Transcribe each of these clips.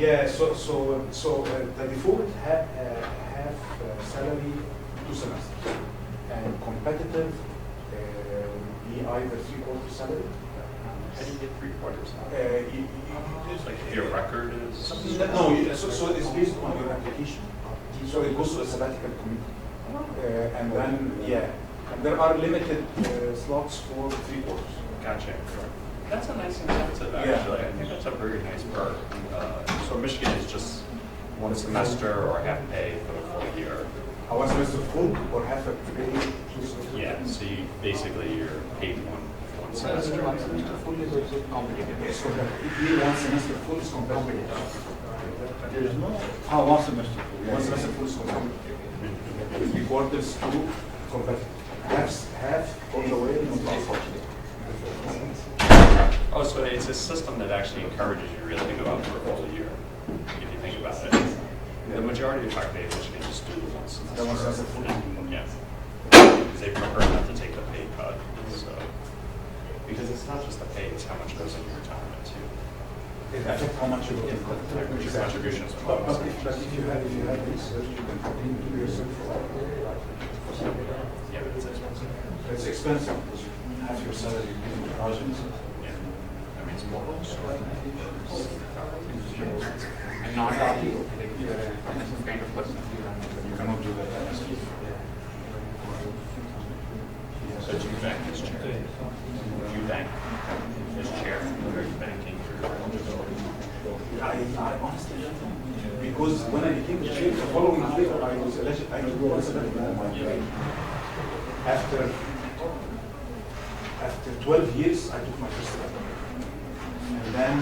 Yeah, the default half salary 2 semesters, and competitive would be either 3/4 salary. How do you get 3/4? It's like your record is? No, so it's based on your application. So it goes to a sabbatical committee. And then, and there are limited slots for 3/4. Gotcha. That's a nice incentive, actually. I think that's a very nice perk. So Michigan is just 1 semester or half pay for the full year. 1 semester full or half a pay? Yeah, so you're paid one semester. 1 semester full is also competitive. Yes, competitive. 1 semester full is competitive. There is no 1 semester full. 1 semester full is competitive. 3/4 to competitive. Half all the way not unfortunate. Oh, so it's a system that actually encourages you really to go out for a full year, if you think about it. The majority of faculty in Michigan just do the 1 semester. The 1 semester full. Yeah. Because they prefer not to take the pay cut. So, because it's not just the pay, it's how much goes into retirement too. It affects how much you get. Your contributions. But if you have research, you can continue to do yourself for Yeah, but it's expensive. It's expensive because you have your salary in the projects. I mean, it's more. I'm not asking like you're some kind of person. You cannot do that. So do you bank as chair? Do you bank as chair? Or are you banking for I honestly don't know. Because when I became the chair, the following year I was elected. I was elected in my grade. After 12 years, I took my first sabbatical. And then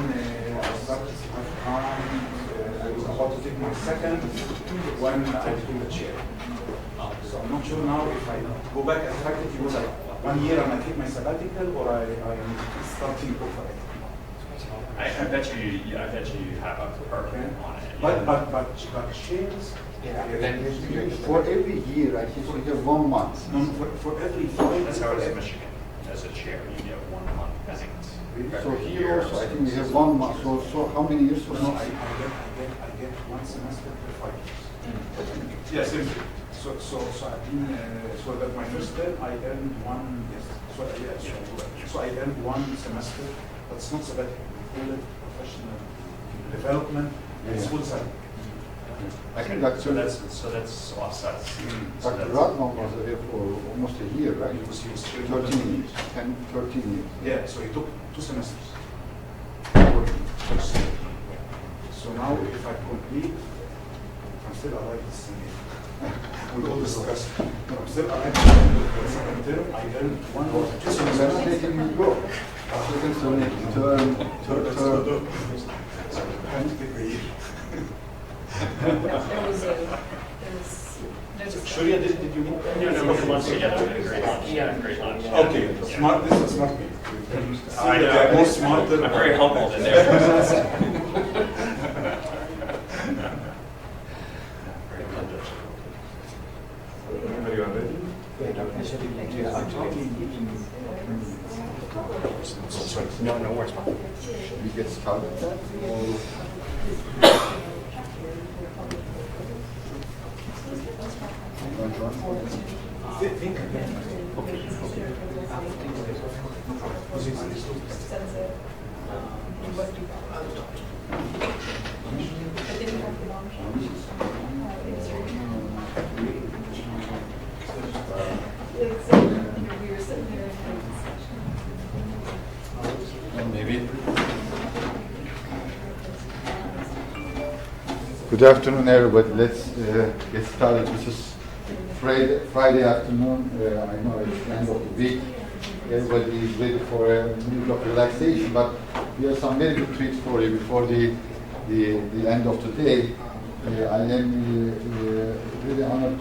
I started to have time. I was about to take my second when I became the chair. So I'm not sure now if I go back as faculty, was like 1 year and I take my sabbatical, or I am starting over. I bet you have a perk on it. But shares. For every year, I think you have 1 month. No, for every 5. That's how it is in Michigan. As a chair, you get 1 month banked. So here also, I think we have 1 month. So how many years? No, I get 1 semester per 5 years. Yes, simply. So I've been so that my first term I earned 1. Yes. So I earned 1 semester. But it's not sabbatical. We call it professional development. It's full salary. So that's offsets. But Radman was there for almost a year, right? He was 13 years. 13 years. Yeah, so he took 2 semesters. So now if I complete, I'm still alive this year. With all this stress. I'm still alive for the second term. I earned 1 or 2 semesters. Then they can go. Term. Sharia, did you meet? No, we lunch together. We had a great lunch. Yeah, great lunch. Okay, smart. This is smart people. I know. They're more smarter. I'm very humbled in there. Are you ready? No worries. Should we get started then? Think again. Okay. Maybe. Good afternoon, everybody. Let's get started. This is Friday afternoon. I know it's the end of the week. Everybody is ready for a minute of relaxation, but we have some very good treats for you before the end of the day. I am really honored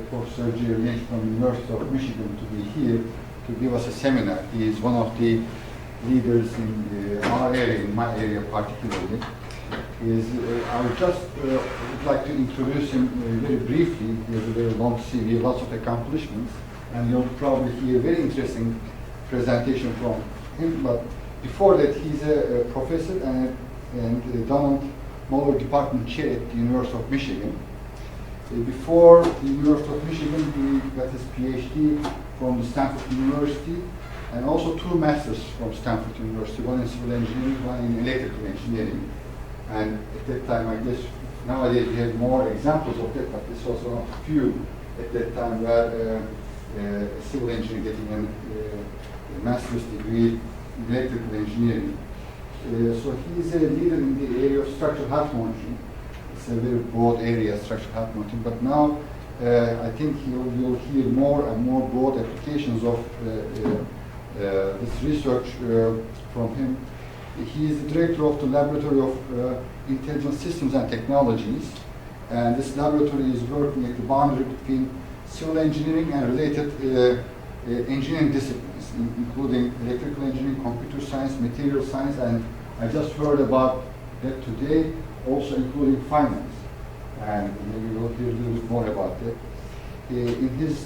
Professor Jerome Lynch from the University of Michigan to be here to give us a seminar. He is one of the leaders in our area, in my area particularly. I would just would like to introduce him very briefly. He has a very long CV, lots of accomplishments, and you'll probably hear a very interesting presentation from him. But before that, he's a professor and Donald Malloure Department Chair at the University of Michigan. Before the University of Michigan, he got his PhD from the Stanford University, and also 2 masters from Stanford University, one in civil engineering, one in electrical engineering. And at that time, I guess nowadays we have more examples of that, but this was one of the few at that time where a civil engineer getting a master's degree in electrical engineering. So he's a leader in the area of structural heart monitoring. It's a very broad area, structural heart monitoring, but now I think you'll hear more and more broad applications of this research from him. He is the director of the Laboratory of Intelligent Systems and Technologies, and this laboratory is working at the boundary between civil engineering and related engineering disciplines, including electrical engineering, computer science, material science, and I just heard about that today, also including finance. And maybe we'll hear a little bit more about that. In his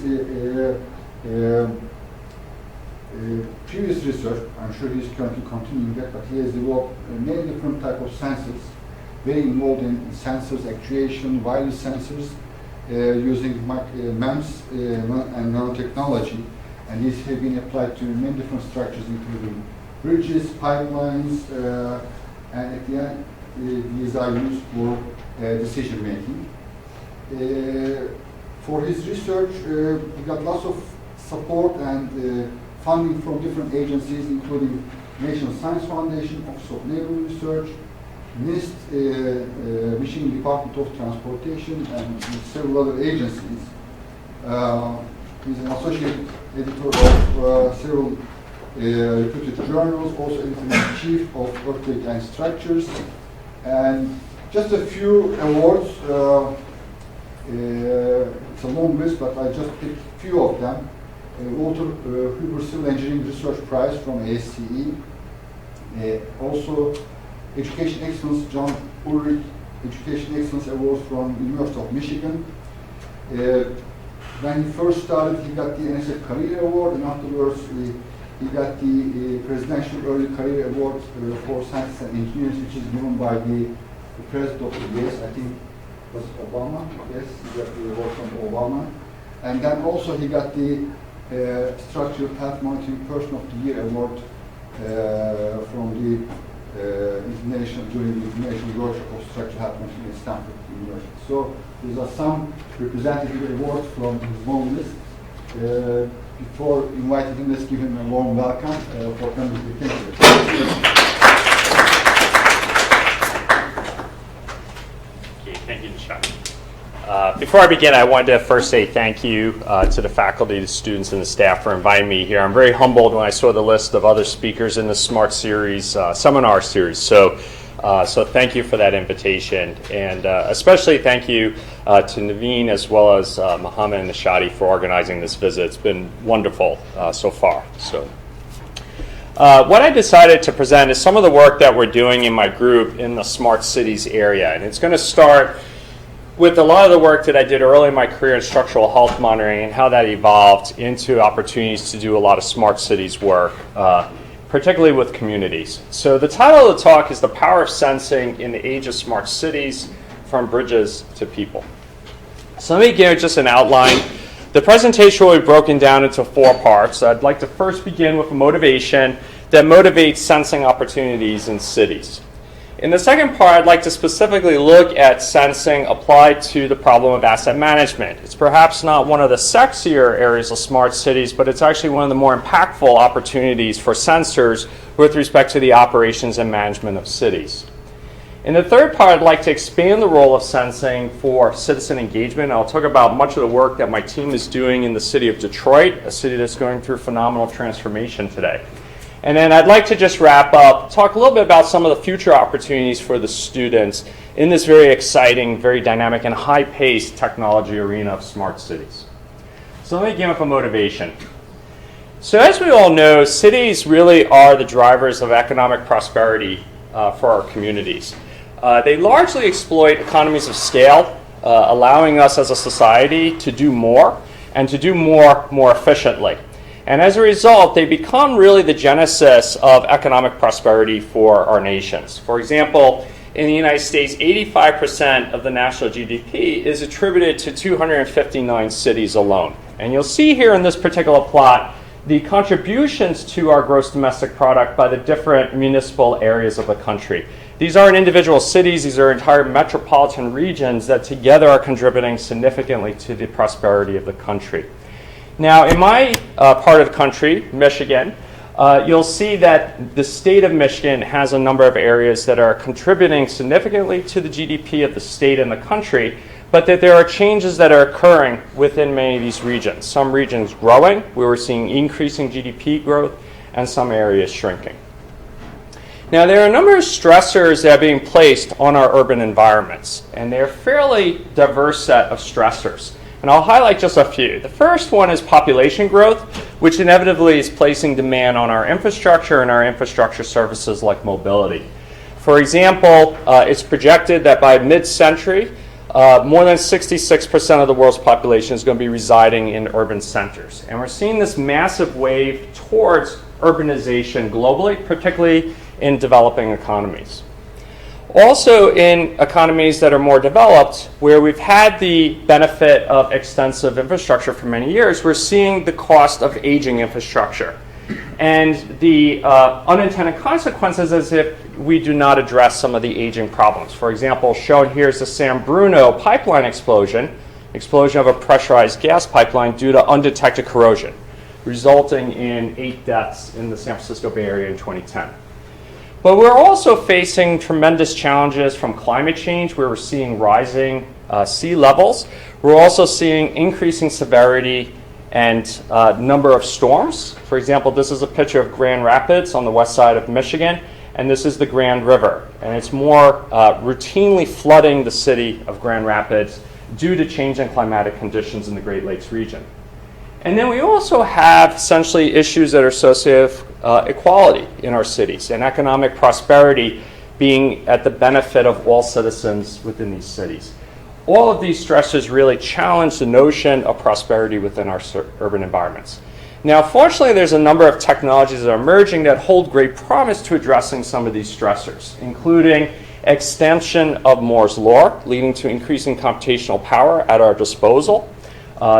previous research, I'm sure he's currently continuing that, but he has developed many different types of sensors, very involved in sensors, actuation, wireless sensors, using MEMS and nanotechnology, and these have been applied to many different structures, including bridges, pipelines, and at the end, these are used for decision making. For his research, he got lots of support and funding from different agencies, including National Science Foundation, Office of Naval Research, NIST, Michigan Department of Transportation, and several other agencies. He's an associate editor of several reputed journals, also editor-in-chief of Earthquake and Structures, and just a few awards. It's a long list, but I just picked a few of them. Walter Huber Civil Engineering Research Prize from ASCE. Also, Education Excellence John Ulrich Education Excellence Award from University of Michigan. When he first started, he got the NSF Career Award, and afterwards he got the Presidential Early Career Award for Scientists and Engineers, which is given by the President of the US, I think it was Obama. Yes, he got the award from Obama. And then also he got the Structural Health Monitoring Person of the Year Award from the during the International Workshop of Structural Health Monitoring at Stanford University. So these are some representative awards from his long list. Before inviting him, let's give him a warm welcome for coming to the Okay, thank you, Nishad. Before I begin, I wanted to first say thank you to the faculty, the students, and the staff for inviting me here. I'm very humbled when I saw the list of other speakers in the SMART series, seminar series. So thank you for that invitation, and especially thank you to Naveen as well as Mohammed and Nishadi for organizing this visit. It's been wonderful so far. So, what I decided to present is some of the work that we're doing in my group in the Smart Cities area, and it's going to start with a lot of the work that I did early in my career in structural health monitoring and how that evolved into opportunities to do a lot of smart cities work, particularly with communities. So the title of the talk is The Power of Sensing in the Age of Smart Cities, from Bridges to People. So let me give just an outline. The presentation will be broken down into 4 parts. I'd like to first begin with a motivation that motivates sensing opportunities in cities. In the second part, I'd like to specifically look at sensing applied to the problem of asset management. It's perhaps not one of the sexier areas of smart cities, but it's actually one of the more impactful opportunities for sensors with respect to the operations and management of cities. In the third part, I'd like to expand the role of sensing for citizen engagement. I'll talk about much of the work that my team is doing in the city of Detroit, a city that's going through phenomenal transformation today. And then I'd like to just wrap up, talk a little bit about some of the future opportunities for the students in this very exciting, very dynamic, and high-paced technology arena of smart cities. So let me begin with a motivation. So as we all know, cities really are the drivers of economic prosperity for our communities. They largely exploit economies of scale, allowing us as a society to do more, and to do more efficiently. And as a result, they become really the genesis of economic prosperity for our nations. For example, in the United States, 85% of the national GDP is attributed to 259 cities alone. And you'll see here in this particular plot the contributions to our gross domestic product by the different municipal areas of the country. These aren't individual cities, these are entire metropolitan regions that together are contributing significantly to the prosperity of the country. Now, in my part of the country, Michigan, you'll see that the state of Michigan has a number of areas that are contributing significantly to the GDP of the state and the country, but that there are changes that are occurring within many of these regions. Some regions growing, where we're seeing increasing GDP growth, and some areas shrinking. Now, there are a number of stressors that are being placed on our urban environments, and they're a fairly diverse set of stressors. And I'll highlight just a few. The first one is population growth, which inevitably is placing demand on our infrastructure and our infrastructure services like mobility. For example, it's projected that by mid-century, more than 66% of the world's population is going to be residing in urban centers. And we're seeing this massive wave towards urbanization globally, particularly in developing economies. Also in economies that are more developed, where we've had the benefit of extensive infrastructure for many years, we're seeing the cost of aging infrastructure. And the unintended consequences as if we do not address some of the aging problems. For example, shown here is the San Bruno pipeline explosion of a pressurized gas pipeline due to undetected corrosion, resulting in 8 deaths in the San Francisco Bay Area in 2010. But we're also facing tremendous challenges from climate change, where we're seeing rising sea levels. We're also seeing increasing severity and number of storms. For example, this is a picture of Grand Rapids on the west side of Michigan, and this is the Grand River. And it's more routinely flooding the city of Grand Rapids due to changing climatic conditions in the Great Lakes region. And then we also have essentially issues that are associated with equality in our cities and economic prosperity being at the benefit of all citizens within these cities. All of these stresses really challenge the notion of prosperity within our urban environments. Now, fortunately, there's a number of technologies that are emerging that hold great promise to addressing some of these stressors, including extension of Moore's law, leading to increasing computational power at our disposal.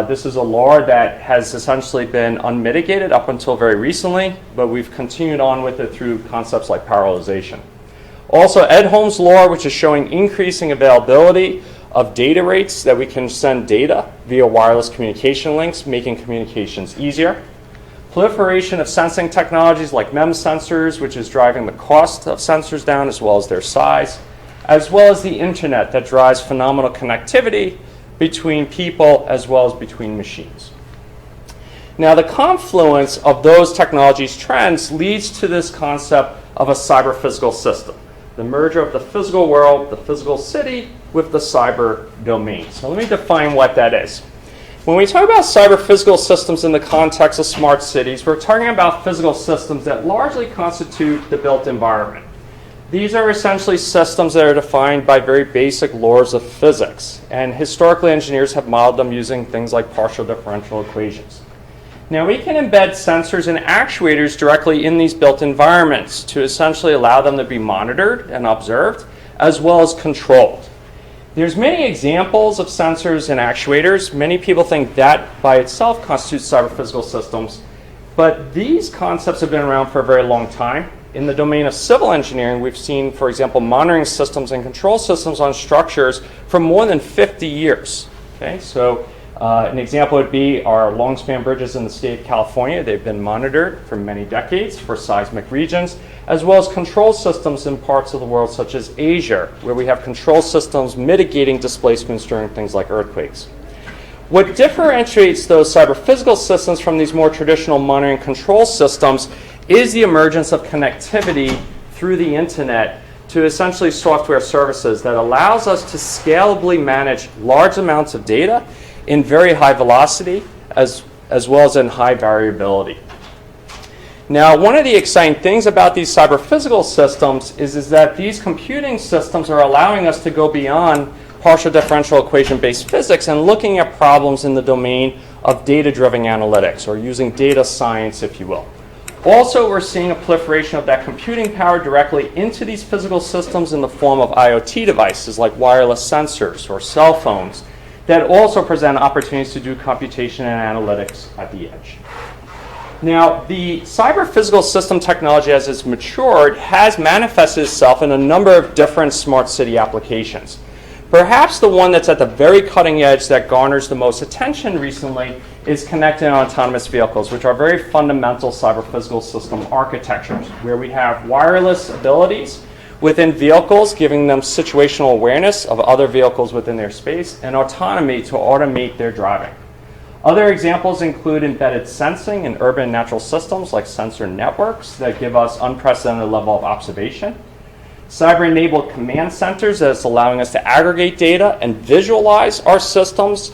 This is a law that has essentially been unmitigated up until very recently, but we've continued on with it through concepts like parallelization. Also, Edholm's law, which is showing increasing availability of data rates that we can send data via wireless communication links, making communications easier. Proliferation of sensing technologies like MEMS sensors, which is driving the cost of sensors down as well as their size, as well as the internet that drives phenomenal connectivity between people as well as between machines. Now, the confluence of those technologies trends leads to this concept of a cyber-physical system, the merger of the physical world, the physical city, with the cyber domain. So let me define what that is. When we talk about cyber-physical systems in the context of smart cities, we're talking about physical systems that largely constitute the built environment. These are essentially systems that are defined by very basic laws of physics, and historically engineers have modeled them using things like partial differential equations. Now, we can embed sensors and actuators directly in these built environments to essentially allow them to be monitored and observed, as well as controlled. There's many examples of sensors and actuators. Many people think that by itself constitutes cyber-physical systems, but these concepts have been around for a very long time. In the domain of civil engineering, we've seen, for example, monitoring systems and control systems on structures for more than 50 years. Okay, so an example would be our long-span bridges in the state of California. They've been monitored for many decades for seismic regions, as well as control systems in parts of the world such as Asia, where we have control systems mitigating displacements during things like earthquakes. What differentiates those cyber-physical systems from these more traditional monitoring control systems is the emergence of connectivity through the internet to essentially software services that allows us to scalably manage large amounts of data in very high velocity as well as in high variability. Now, one of the exciting things about these cyber-physical systems is that these computing systems are allowing us to go beyond partial differential equation-based physics and looking at problems in the domain of data-driven analytics, or using data science, if you will. Also, we're seeing a proliferation of that computing power directly into these physical systems in the form of IoT devices like wireless sensors or cell phones that also present opportunities to do computation and analytics at the edge. Now, the cyber-physical system technology as it's matured has manifested itself in a number of different smart city applications. Perhaps the one that's at the very cutting edge that garners the most attention recently is connected and autonomous vehicles, which are very fundamental cyber-physical system architectures, where we have wireless abilities within vehicles, giving them situational awareness of other vehicles within their space, and autonomy to automate their driving. Other examples include embedded sensing in urban and natural systems like sensor networks that give us unprecedented level of observation. Cyber-enabled command centers that's allowing us to aggregate data and visualize our systems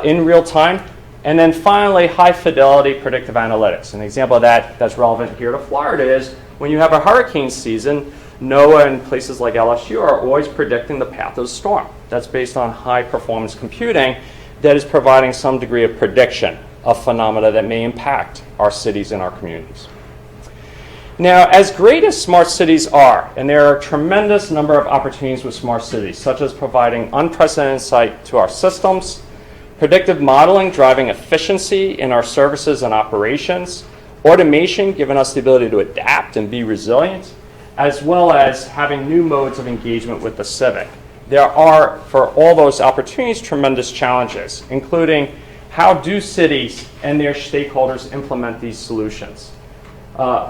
in real time. And then finally, high-fidelity predictive analytics. An example of that that's relevant here to Florida is when you have a hurricane season, NOAA and places like LSU are always predicting the path of the storm. That's based on high-performance computing that is providing some degree of prediction of phenomena that may impact our cities and our communities. Now, as great as smart cities are, and there are a tremendous number of opportunities with smart cities, such as providing unprecedented insight to our systems, predictive modeling driving efficiency in our services and operations, automation giving us the ability to adapt and be resilient, as well as having new modes of engagement with the civic. There are, for all those opportunities, tremendous challenges, including how do cities and their stakeholders implement these solutions?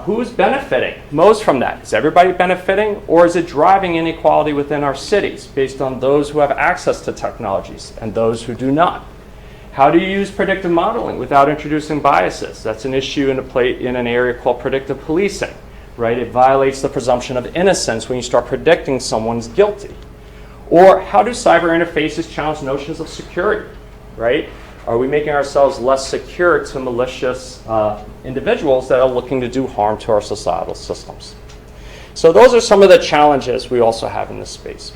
Who's benefiting most from that? Is everybody benefiting, or is it driving inequality within our cities based on those who have access to technologies and those who do not? How do you use predictive modeling without introducing biases? That's an issue in an area called predictive policing, right? It violates the presumption of innocence when you start predicting someone's guilty. Or how do cyber interfaces challenge notions of security, right? Are we making ourselves less secure to malicious individuals that are looking to do harm to our societal systems? So those are some of the challenges we also have in this space.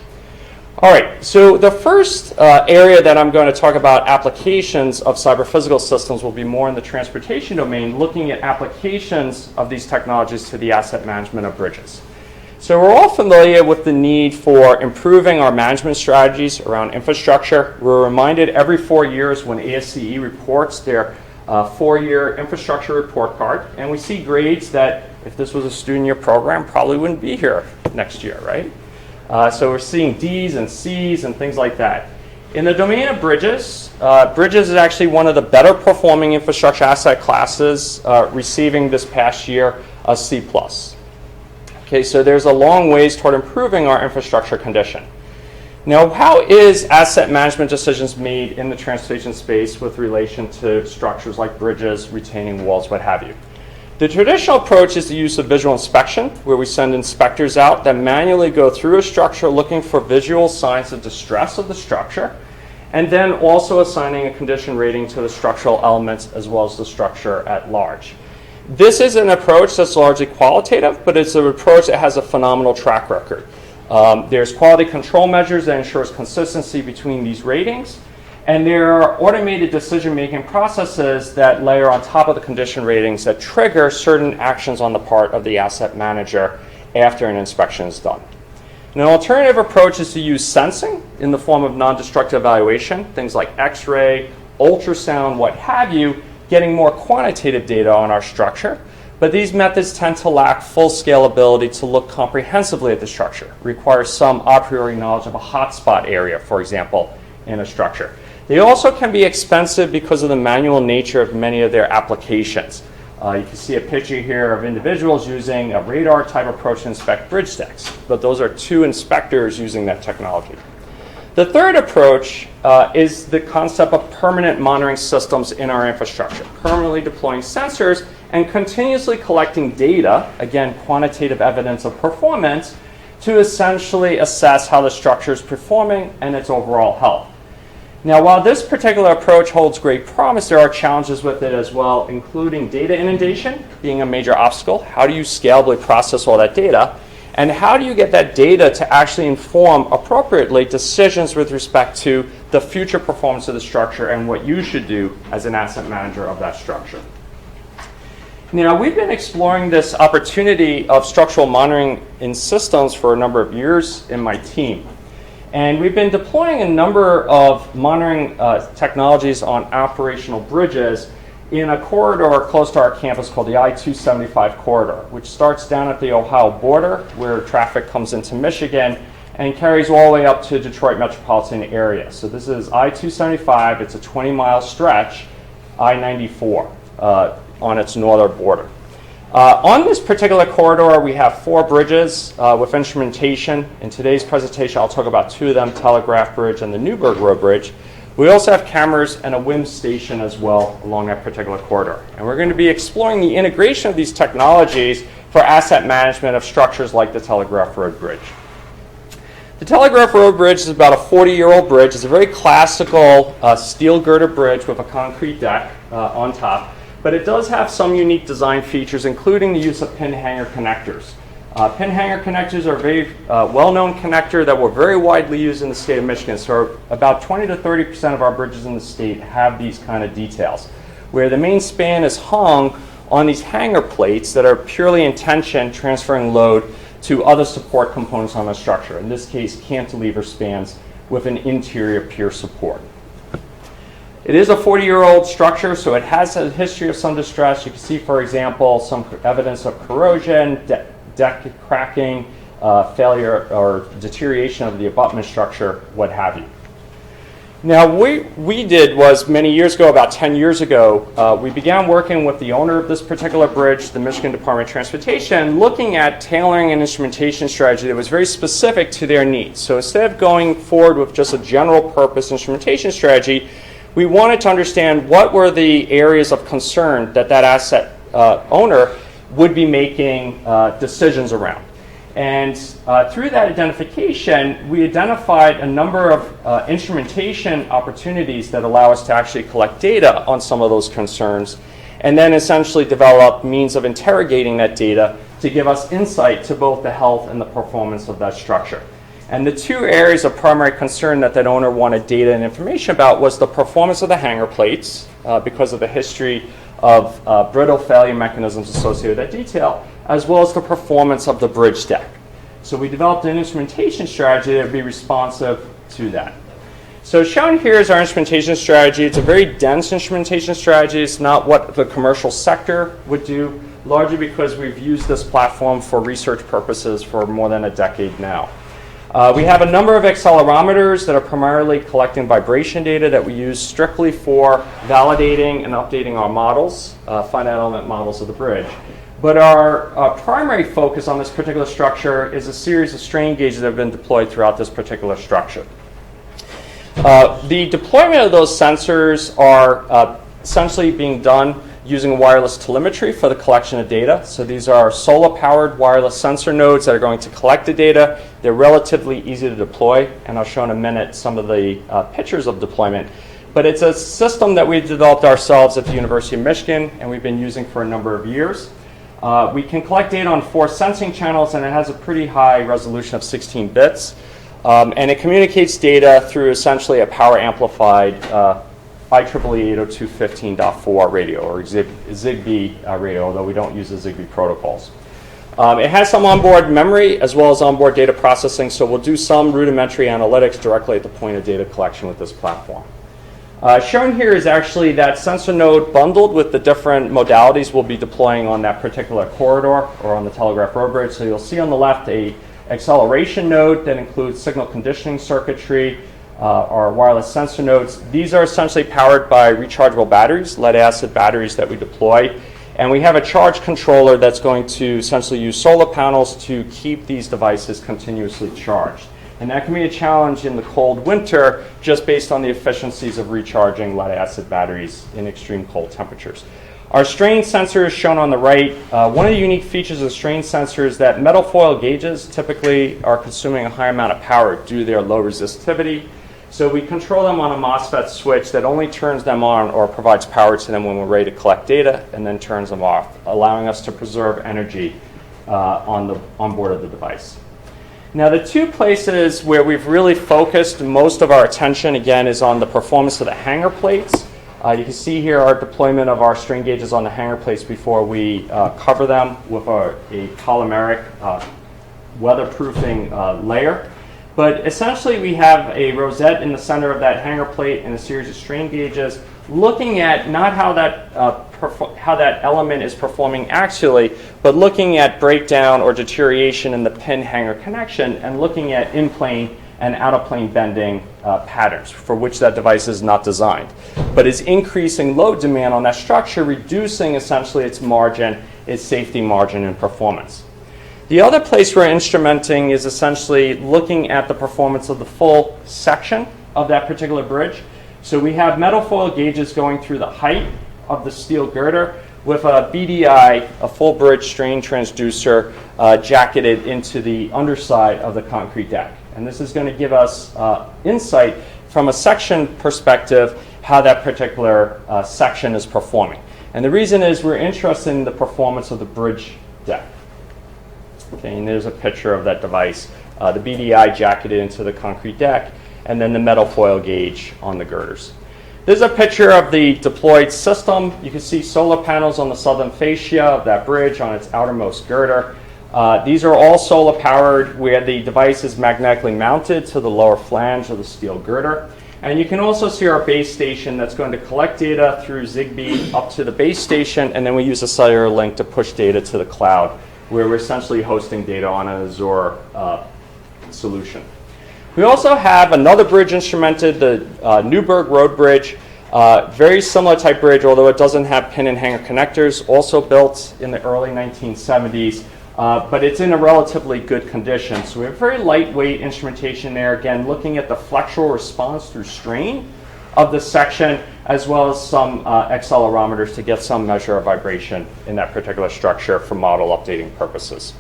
All right, so the first area that I'm going to talk about applications of cyber-physical systems will be more in the transportation domain, looking at applications of these technologies to the asset management of bridges. So we're all familiar with the need for improving our management strategies around infrastructure. We're reminded every 4 years when ASCE reports their 4-year infrastructure report card, and we see grades that, if this was a student year program, probably wouldn't be here next year, right? So we're seeing D's and C's and things like that. In the domain of bridges, bridges is actually one of the better performing infrastructure asset classes, receiving this past year a C+. Okay, so there's a long ways toward improving our infrastructure condition. Now, how is asset management decisions made in the transportation space with relation to structures like bridges, retaining walls, what have you? The traditional approach is the use of visual inspection, where we send inspectors out that manually go through a structure looking for visual signs of distress of the structure, and then also assigning a condition rating to the structural elements as well as the structure at large. This is an approach that's largely qualitative, but it's an approach that has a phenomenal track record. There's quality control measures that ensures consistency between these ratings, and there are automated decision-making processes that layer on top of the condition ratings that trigger certain actions on the part of the asset manager after an inspection is done. An alternative approach is to use sensing in the form of non-destructive evaluation, things like X-ray, ultrasound, what have you, getting more quantitative data on our structure, but these methods tend to lack full scalability to look comprehensively at the structure, requires some a priori knowledge of a hotspot area, for example, in a structure. They also can be expensive because of the manual nature of many of their applications. You can see a picture here of individuals using a radar type approach to inspect bridge decks, but those are 2 inspectors using that technology. The third approach is the concept of permanent monitoring systems in our infrastructure, permanently deploying sensors and continuously collecting data, again, quantitative evidence of performance, to essentially assess how the structure is performing and its overall health. Now, while this particular approach holds great promise, there are challenges with it as well, including data inundation being a major obstacle. How do you scalably process all that data? And how do you get that data to actually inform appropriately decisions with respect to the future performance of the structure and what you should do as an asset manager of that structure? Now, we've been exploring this opportunity of structural monitoring in systems for a number of years in my team. And we've been deploying a number of monitoring technologies on operational bridges in a corridor close to our campus called the I-275 corridor, which starts down at the Ohio border where traffic comes into Michigan and carries all the way up to Detroit metropolitan area. So this is I-275. It's a 20-mile stretch, I-94 on its northern border. On this particular corridor, we have 4 bridges with instrumentation. In today's presentation, I'll talk about 2 of them, Telegraph Bridge and the Newburgh Road Bridge. We also have cameras and a WIM station as well along that particular corridor. And we're going to be exploring the integration of these technologies for asset management of structures like the Telegraph Road Bridge. The Telegraph Road Bridge is about a 40-year-old bridge. It's a very classical steel girder bridge with a concrete deck on top. But it does have some unique design features, including the use of pin hanger connectors. Pin hanger connectors are a very well-known connector that were very widely used in the state of Michigan. So about 20 to 30% of our bridges in the state have these kind of details, where the main span is hung on these hanger plates that are purely in tension, transferring load to other support components on the structure. In this case, cantilever spans with an interior pier support. It is a 40-year-old structure, so it has a history of some distress. You can see, for example, some evidence of corrosion, deck cracking, failure or deterioration of the abutment structure, what have you. Now, what we did was many years ago, about 10 years ago, we began working with the owner of this particular bridge, the Michigan Department of Transportation, looking at tailoring an instrumentation strategy that was very specific to their needs. So instead of going forward with just a general purpose instrumentation strategy, we wanted to understand what were the areas of concern that asset owner would be making decisions around. And through that identification, we identified a number of instrumentation opportunities that allow us to actually collect data on some of those concerns, and then essentially develop means of interrogating that data to give us insight to both the health and the performance of that structure. And the 2 areas of primary concern that owner wanted data and information about was the performance of the hanger plates, because of the history of brittle failure mechanisms associated with that detail, as well as the performance of the bridge deck. So we developed an instrumentation strategy that would be responsive to that. So shown here is our instrumentation strategy. It's a very dense instrumentation strategy. It's not what the commercial sector would do, largely because we've used this platform for research purposes for more than a decade now. We have a number of accelerometers that are primarily collecting vibration data that we use strictly for validating and updating our models, finite element models of the bridge. But our primary focus on this particular structure is a series of strain gauges that have been deployed throughout this particular structure. The deployment of those sensors are essentially being done using wireless telemetry for the collection of data. So these are solar-powered wireless sensor nodes that are going to collect the data. They're relatively easy to deploy, and I'll show in a minute some of the pictures of deployment. But it's a system that we've developed ourselves at the University of Michigan, and we've been using for a number of years. We can collect data on 4 sensing channels, and it has a pretty high resolution of 16 bits. And it communicates data through essentially a power-amplified IEEE 802.15.4 radio, or Zigbee radio, although we don't use the Zigbee protocols. It has some onboard memory as well as onboard data processing, so we'll do some rudimentary analytics directly at the point of data collection with this platform. Shown here is actually that sensor node bundled with the different modalities we'll be deploying on that particular corridor or on the Telegraph Road Bridge. So you'll see on the left a acceleration node that includes signal conditioning circuitry, our wireless sensor nodes. These are essentially powered by rechargeable batteries, lead-acid batteries that we deploy. And we have a charge controller that's going to essentially use solar panels to keep these devices continuously charged. And that can be a challenge in the cold winter just based on the efficiencies of recharging lead-acid batteries in extreme cold temperatures. Our strain sensor is shown on the right. One of the unique features of strain sensor is that metal foil gauges typically are consuming a high amount of power due to their low resistivity. So we control them on a MOSFET switch that only turns them on or provides power to them when we're ready to collect data and then turns them off, allowing us to preserve energy on board of the device. Now, the 2 places where we've really focused most of our attention, again, is on the performance of the hanger plates. You can see here our deployment of our strain gauges on the hanger plates before we cover them with a polymeric weatherproofing layer. But essentially we have a rosette in the center of that hanger plate and a series of strain gauges looking at not how that element is performing axially, but looking at breakdown or deterioration in the pin hanger connection and looking at in-plane and out-of-plane bending patterns for which that device is not designed, but is increasing load demand on that structure, reducing essentially its margin, its safety margin and performance. The other place we're instrumenting is essentially looking at the performance of the full section of that particular bridge. So we have metal foil gauges going through the height of the steel girder with a BDI, a full bridge strain transducer, jacketed into the underside of the concrete deck. And this is going to give us insight from a section perspective how that particular section is performing. And the reason is we're interested in the performance of the bridge deck. Okay, and there's a picture of that device, the BDI jacketed into the concrete deck, and then the metal foil gauge on the girders. There's a picture of the deployed system. You can see solar panels on the southern fascia of that bridge on its outermost girder. These are all solar powered where the device is magnetically mounted to the lower flange of the steel girder. And you can also see our base station that's going to collect data through Zigbee up to the base station, and then we use a cellular link to push data to the cloud, where we're essentially hosting data on an Azure solution. We also have another bridge instrumented, the Newburgh Road Bridge. Very similar type bridge, although it doesn't have pin and hanger connectors, also built in the early 1970s, but it's in a relatively good condition. So we have very lightweight instrumentation there, again, looking at the flexural response through strain of the section, as well as some accelerometers to get some measure of vibration in that particular structure for model updating purposes.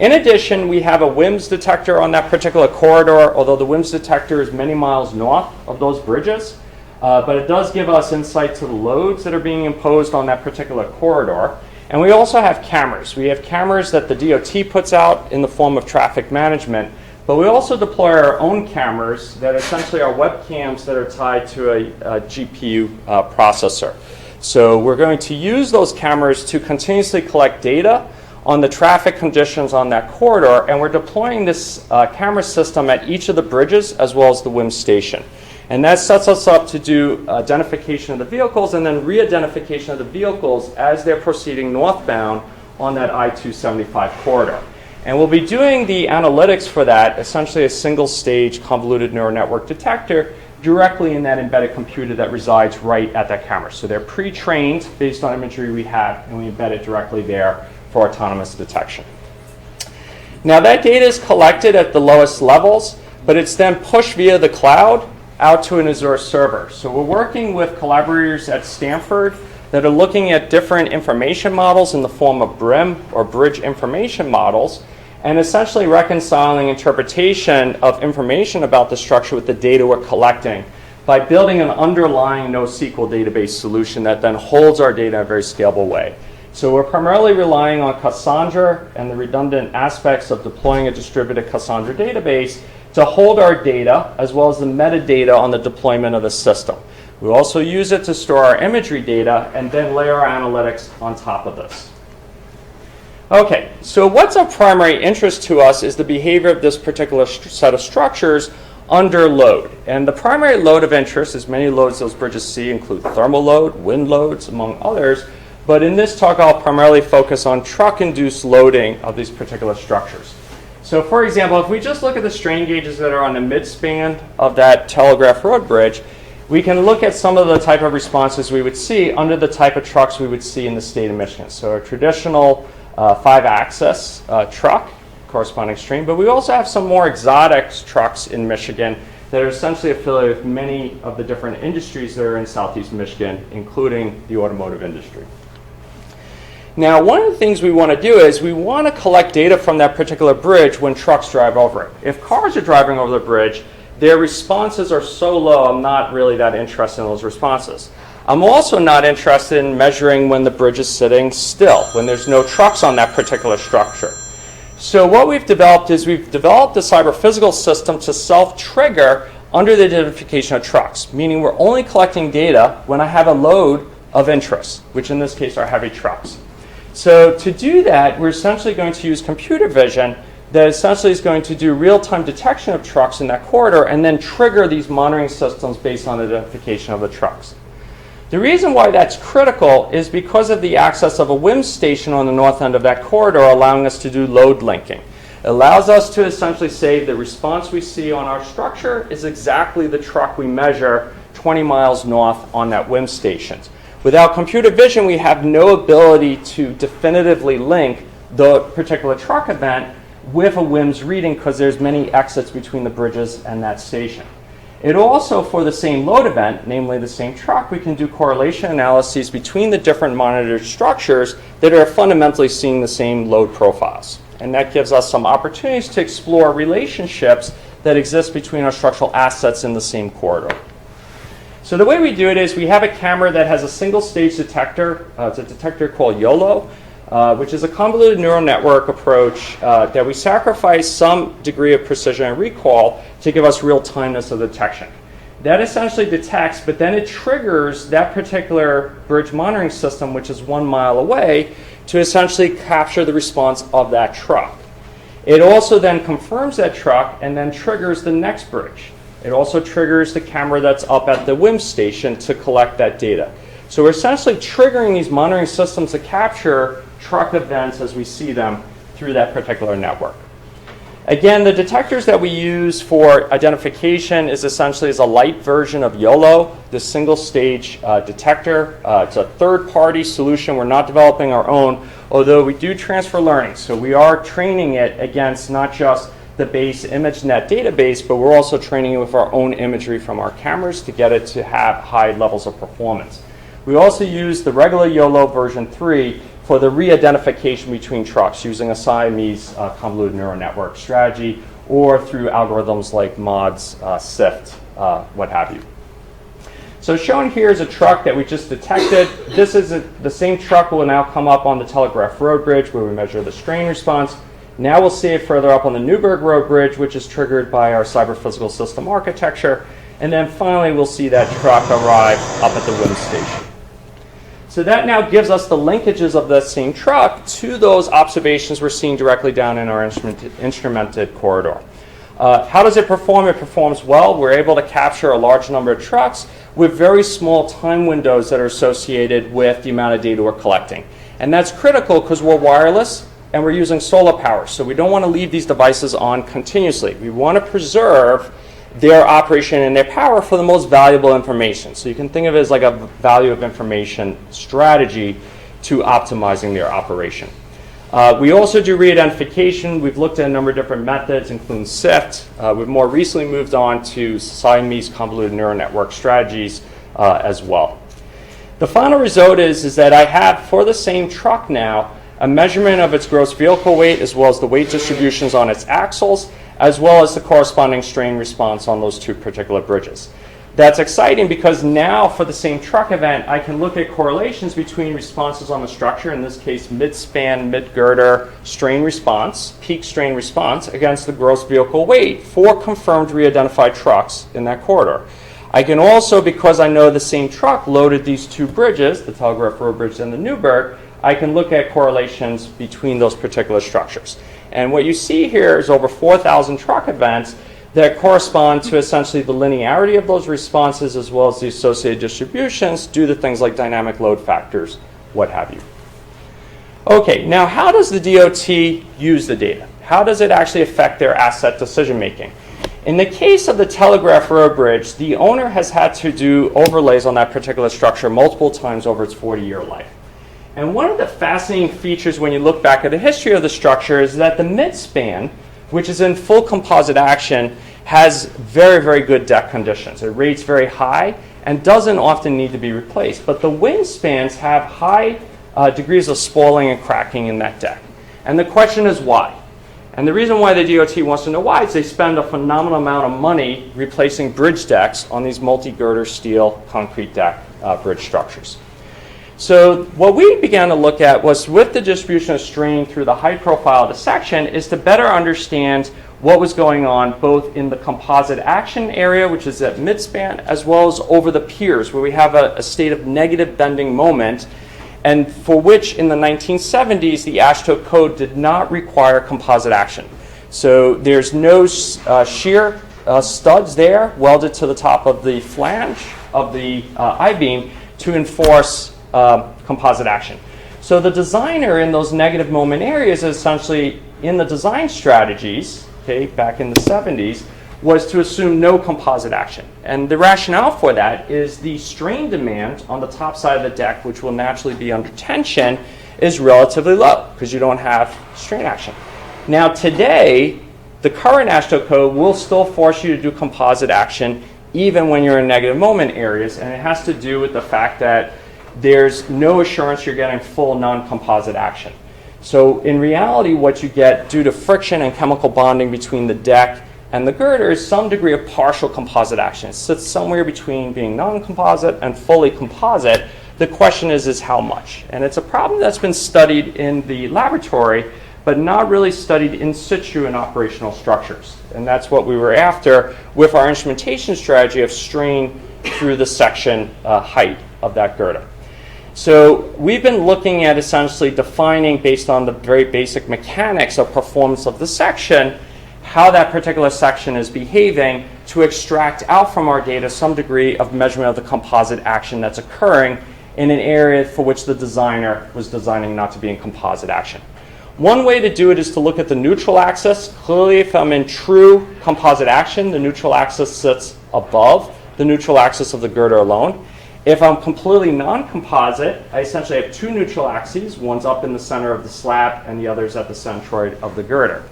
In addition, we have a WIMS detector on that particular corridor, although the WIMS detector is many miles north of those bridges, but it does give us insight to the loads that are being imposed on that particular corridor. And we also have cameras. We have cameras that the DOT puts out in the form of traffic management, but we also deploy our own cameras that essentially are webcams that are tied to a GPU processor. So we're going to use those cameras to continuously collect data on the traffic conditions on that corridor, and we're deploying this camera system at each of the bridges as well as the WIMS station. And that sets us up to do identification of the vehicles and then re-identification of the vehicles as they're proceeding northbound on that I-275 corridor. And we'll be doing the analytics for that, essentially a single-stage convoluted neural network detector directly in that embedded computer that resides right at that camera. So they're pre-trained based on imagery we have, and we embed it directly there for autonomous detection. Now that data is collected at the lowest levels, but it's then pushed via the cloud out to an Azure server. So we're working with collaborators at Stanford that are looking at different information models in the form of BRIM or bridge information models, and essentially reconciling interpretation of information about the structure with the data we're collecting by building an underlying NoSQL database solution that then holds our data in a very scalable way. So we're primarily relying on Cassandra and the redundant aspects of deploying a distributed Cassandra database to hold our data as well as the metadata on the deployment of the system. We also use it to store our imagery data and then layer our analytics on top of this. Okay, so what's of primary interest to us is the behavior of this particular set of structures under load. And the primary load of interest, as many loads those bridges see, include thermal load, wind loads, among others. But in this talk, I'll primarily focus on truck-induced loading of these particular structures. So for example, if we just look at the strain gauges that are on the midspan of that Telegraph Road Bridge, we can look at some of the type of responses we would see under the type of trucks we would see in the state of Michigan. So a traditional 5-axis truck, corresponding strain, but we also have some more exotic trucks in Michigan that are essentially affiliated with many of the different industries that are in Southeast Michigan, including the automotive industry. Now, one of the things we want to do is we want to collect data from that particular bridge when trucks drive over it. If cars are driving over the bridge, their responses are so low, I'm not really that interested in those responses. I'm also not interested in measuring when the bridge is sitting still, when there's no trucks on that particular structure. So what we've developed is we've developed a cyber-physical system to self-trigger under the identification of trucks, meaning we're only collecting data when I have a load of interest, which in this case are heavy trucks. So to do that, we're essentially going to use computer vision that essentially is going to do real-time detection of trucks in that corridor and then trigger these monitoring systems based on identification of the trucks. The reason why that's critical is because of the access of a WIM station on the north end of that corridor, allowing us to do load linking. It allows us to essentially say the response we see on our structure is exactly the truck we measure 20 miles north on that WIM station. Without computer vision, we have no ability to definitively link the particular truck event with a WIMS reading because there's many exits between the bridges and that station. It also, for the same load event, namely the same truck, we can do correlation analyses between the different monitored structures that are fundamentally seeing the same load profiles. And that gives us some opportunities to explore relationships that exist between our structural assets in the same corridor. So the way we do it is we have a camera that has a single stage detector. It's a detector called YOLO, which is a convoluted neural network approach that we sacrifice some degree of precision and recall to give us real timeness of detection. That essentially detects, but then it triggers that particular bridge monitoring system, which is 1 mile away, to essentially capture the response of that truck. It also then confirms that truck and then triggers the next bridge. It also triggers the camera that's up at the WIM station to collect that data. So we're essentially triggering these monitoring systems to capture truck events as we see them through that particular network. Again, the detectors that we use for identification is essentially a light version of YOLO, the single stage detector. It's a third-party solution. We're not developing our own, although we do transfer learning. So we are training it against not just the base ImageNet database, but we're also training it with our own imagery from our cameras to get it to have high levels of performance. We also use the regular YOLO version 3 for the re-identification between trucks using a Siamese convoluted neural network strategy or through algorithms like MODS, SIFT, what have you. So shown here is a truck that we just detected. This is the same truck will now come up on the Telegraph Road Bridge where we measure the strain response. Now we'll see it further up on the Newburgh Road Bridge, which is triggered by our cyber physical system architecture. And then finally, we'll see that truck arrive up at the WIM station. So that now gives us the linkages of that same truck to those observations we're seeing directly down in our instrumented corridor. How does it perform? It performs well. We're able to capture a large number of trucks with very small time windows that are associated with the amount of data we're collecting. And that's critical because we're wireless and we're using solar power. So we don't want to leave these devices on continuously. We want to preserve their operation and their power for the most valuable information. So you can think of it as like a value of information strategy to optimizing their operation. We also do re-identification. We've looked at a number of different methods, including SIFT. We've more recently moved on to Siamese convoluted neural network strategies as well. The final result is that I have, for the same truck now, a measurement of its gross vehicle weight as well as the weight distributions on its axles, as well as the corresponding strain response on those two particular bridges. That's exciting because now for the same truck event, I can look at correlations between responses on the structure, in this case mid-span, mid-girder strain response, peak strain response against the gross vehicle weight for confirmed re-identified trucks in that corridor. I can also, because I know the same truck loaded these two bridges, the Telegraph Road Bridge and the Newburgh, I can look at correlations between those particular structures. And what you see here is over 4,000 truck events that correspond to essentially the linearity of those responses as well as the associated distributions due to things like dynamic load factors, what have you. Okay, now how does the DOT use the data? How does it actually affect their asset decision making? In the case of the Telegraph Road Bridge, the owner has had to do overlays on that particular structure multiple times over its 40-year life. And one of the fascinating features when you look back at the history of the structure is that the midspan, which is in full composite action, has very, very good deck conditions. It rates very high and doesn't often need to be replaced. But the wingspans have high degrees of spoiling and cracking in that deck. And the question is why? And the reason why the DOT wants to know why is they spend a phenomenal amount of money replacing bridge decks on these multi-girder steel concrete deck bridge structures. So what we began to look at was with the distribution of strain through the height profile of the section is to better understand what was going on both in the composite action area, which is at midspan, as well as over the piers, where we have a state of negative bending moment, and for which in the 1970s the AASHTO code did not require composite action. So there's no shear studs there welded to the top of the flange of the I-beam to enforce composite action. So the designer in those negative moment areas essentially in the design strategies, okay, back in the 70s, was to assume no composite action. And the rationale for that is the strain demand on the top side of the deck, which will naturally be under tension, is relatively low because you don't have strain action. Now today, the current AASHTO code will still force you to do composite action even when you're in negative moment areas, and it has to do with the fact that there's no assurance you're getting full non-composite action. So in reality, what you get due to friction and chemical bonding between the deck and the girder is some degree of partial composite action. It sits somewhere between being non-composite and fully composite. The question is how much? And it's a problem that's been studied in the laboratory, but not really studied in situ in operational structures. And that's what we were after with our instrumentation strategy of strain through the section height of that girder. So we've been looking at essentially defining, based on the very basic mechanics of performance of the section, how that particular section is behaving to extract out from our data some degree of measurement of the composite action that's occurring in an area for which the designer was designing not to be in composite action. One way to do it is to look at the neutral axis. Clearly, if I'm in true composite action, the neutral axis sits above the neutral axis of the girder alone. If I'm completely non-composite, I essentially have two neutral axes. One's up in the center of the slab and the other's at the centroid of the girder.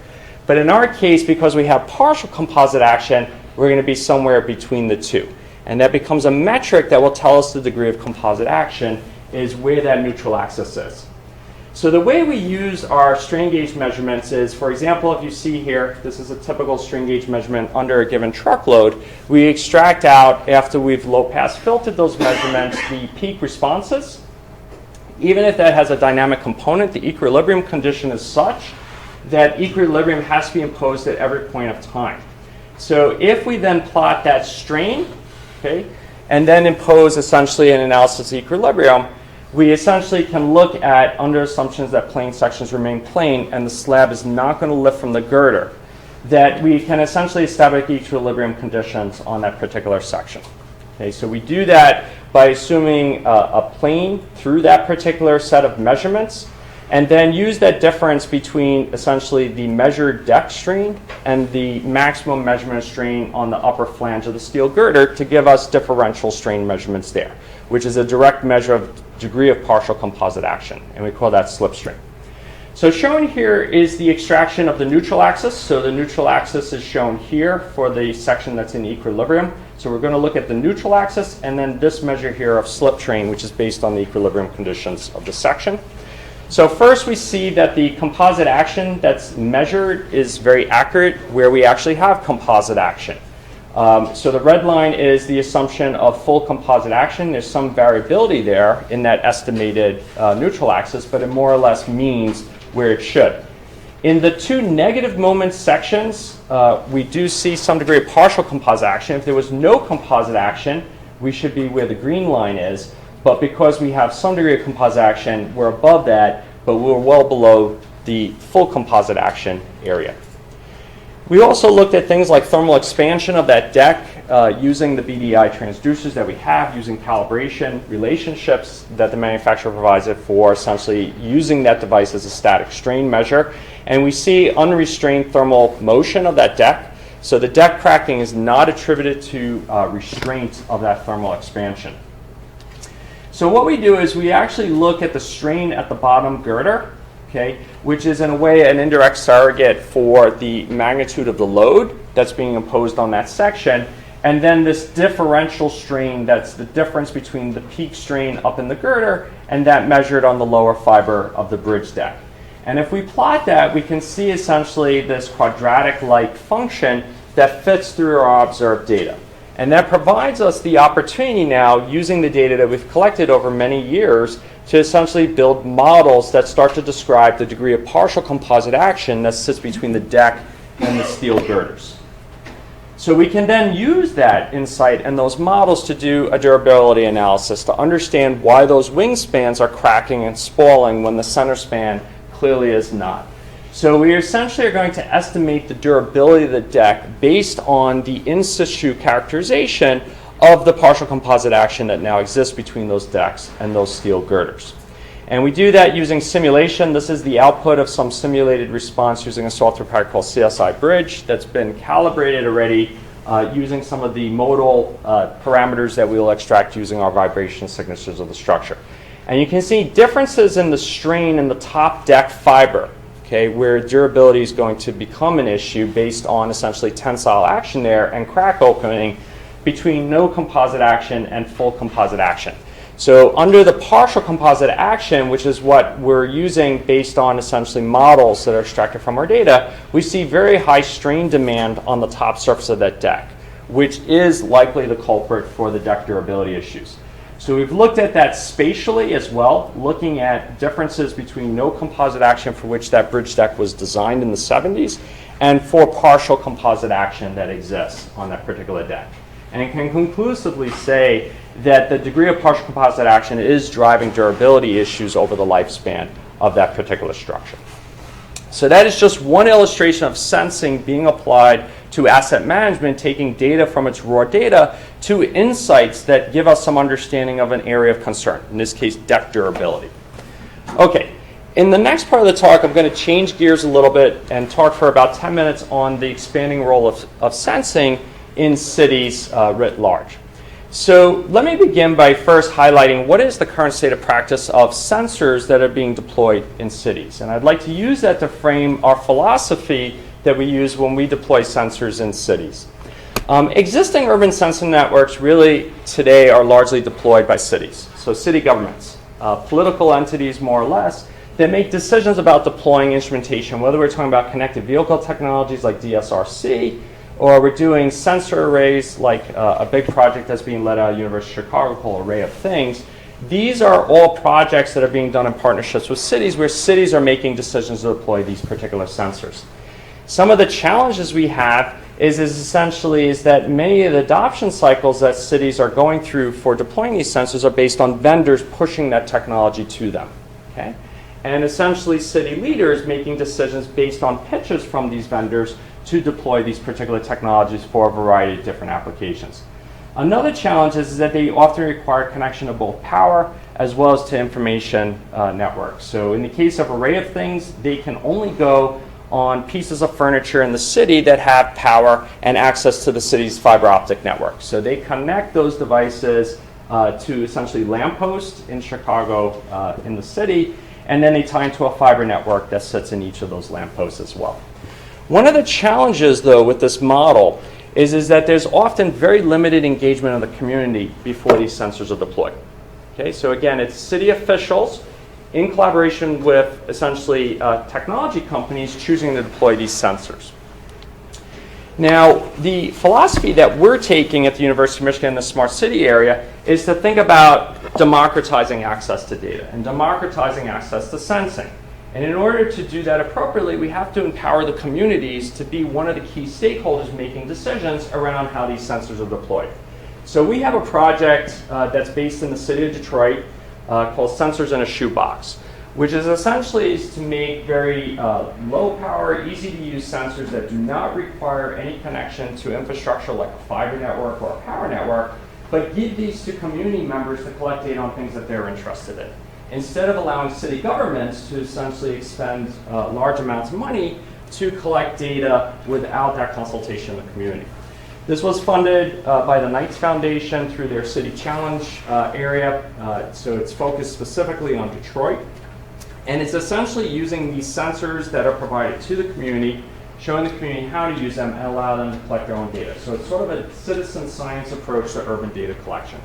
But in our case, because we have partial composite action, we're going to be somewhere between the two. And that becomes a metric that will tell us the degree of composite action is where that neutral axis is. So the way we use our strain gauge measurements is, for example, if you see here, this is a typical strain gauge measurement under a given truckload. We extract out, after we've low-pass filtered those measurements, the peak responses. Even if that has a dynamic component, the equilibrium condition is such that equilibrium has to be imposed at every point of time. So if we then plot that strain, okay, and then impose essentially an analysis of equilibrium, we essentially can look at, under assumptions that plane sections remain plane and the slab is not going to lift from the girder, that we can essentially establish equilibrium conditions on that particular section. Okay, so we do that by assuming a plane through that particular set of measurements, and then use that difference between essentially the measured deck strain and the maximum measurement strain on the upper flange of the steel girder to give us differential strain measurements there, which is a direct measure of degree of partial composite action, and we call that slip strain. So shown here is the extraction of the neutral axis. So the neutral axis is shown here for the section that's in equilibrium. So we're going to look at the neutral axis and then this measure here of slip strain, which is based on the equilibrium conditions of the section. So first we see that the composite action that's measured is very accurate where we actually have composite action. So the red line is the assumption of full composite action. There's some variability there in that estimated neutral axis, but it more or less means where it should. In the two negative moment sections, we do see some degree of partial composite action. If there was no composite action, we should be where the green line is. But because we have some degree of composite action, we're above that, but we're well below the full composite action area. We also looked at things like thermal expansion of that deck using the BDI transducers that we have, using calibration relationships that the manufacturer provides it for, essentially using that device as a static strain measure. And we see unrestrained thermal motion of that deck. So the deck cracking is not attributed to restraint of that thermal expansion. So what we do is we actually look at the strain at the bottom girder, okay, which is in a way an indirect surrogate for the magnitude of the load that's being imposed on that section, and then this differential strain that's the difference between the peak strain up in the girder and that measured on the lower fiber of the bridge deck. And if we plot that, we can see essentially this quadratic-like function that fits through our observed data. And that provides us the opportunity now, using the data that we've collected over many years, to essentially build models that start to describe the degree of partial composite action that sits between the deck than the steel girders. So we can then use that insight and those models to do a durability analysis to understand why those wingspans are cracking and spalling when the center span clearly is not. So we essentially are going to estimate the durability of the deck based on the in situ characterization of the partial composite action that now exists between those decks and those steel girders. And we do that using simulation. This is the output of some simulated response using a software package called CSI Bridge that's been calibrated already using some of the modal parameters that we will extract using our vibration signatures of the structure. And you can see differences in the strain in the top deck fiber, okay, where durability is going to become an issue based on essentially tensile action there and crack opening between no composite action and full composite action. So under the partial composite action, which is what we're using based on essentially models that are extracted from our data, we see very high strain demand on the top surface of that deck, which is likely the culprit for the deck durability issues. So we've looked at that spatially as well, looking at differences between no composite action for which that bridge deck was designed in the 70s and for partial composite action that exists on that particular deck. And can conclusively say that the degree of partial composite action is driving durability issues over the lifespan of that particular structure. So that is just one illustration of sensing being applied to asset management, taking data from its raw data to insights that give us some understanding of an area of concern, in this case, deck durability. Okay, in the next part of the talk, I'm going to change gears a little bit and talk for about 10 minutes on the expanding role of sensing in cities writ large. So let me begin by first highlighting what is the current state of practice of sensors that are being deployed in cities. And I'd like to use that to frame our philosophy that we use when we deploy sensors in cities. Existing urban sensing networks really today are largely deployed by cities. So city governments, political entities more or less, that make decisions about deploying instrumentation, whether we're talking about connected vehicle technologies like DSRC, or we're doing sensor arrays like a big project that's being led out of University of Chicago called Array of Things. These are all projects that are being done in partnerships with cities where cities are making decisions to deploy these particular sensors. Some of the challenges we have is that many of the adoption cycles that cities are going through for deploying these sensors are based on vendors pushing that technology to them. Okay? And essentially city leaders making decisions based on pitches from these vendors to deploy these particular technologies for a variety of different applications. Another challenge is that they often require connection to both power as well as to information networks. So in the case of Array of Things, they can only go on pieces of furniture in the city that have power and access to the city's fiber optic network. So they connect those devices to essentially lampposts in Chicago in the city, and then they tie into a fiber network that sits in each of those lampposts as well. One of the challenges, though, with this model is that there's often very limited engagement of the community before these sensors are deployed. Okay, so again, it's city officials in collaboration with essentially technology companies choosing to deploy these sensors. Now, the philosophy that we're taking at the University of Michigan in the smart city area is to think about democratizing access to data and democratizing access to sensing. And in order to do that appropriately, we have to empower the communities to be one of the key stakeholders making decisions around how these sensors are deployed. So we have a project that's based in the city of Detroit called Sensors in a Shoebox, which is essentially to make very low power, easy to use sensors that do not require any connection to infrastructure like a fiber network or a power network, but give these to community members to collect data on things that they're interested in, instead of allowing city governments to essentially expend large amounts of money to collect data without that consultation in the community. This was funded by the Knights Foundation through their City Challenge area, so it's focused specifically on Detroit. And it's essentially using these sensors that are provided to the community, showing the community how to use them and allow them to collect their own data. So it's sort of a citizen science approach to urban data collection.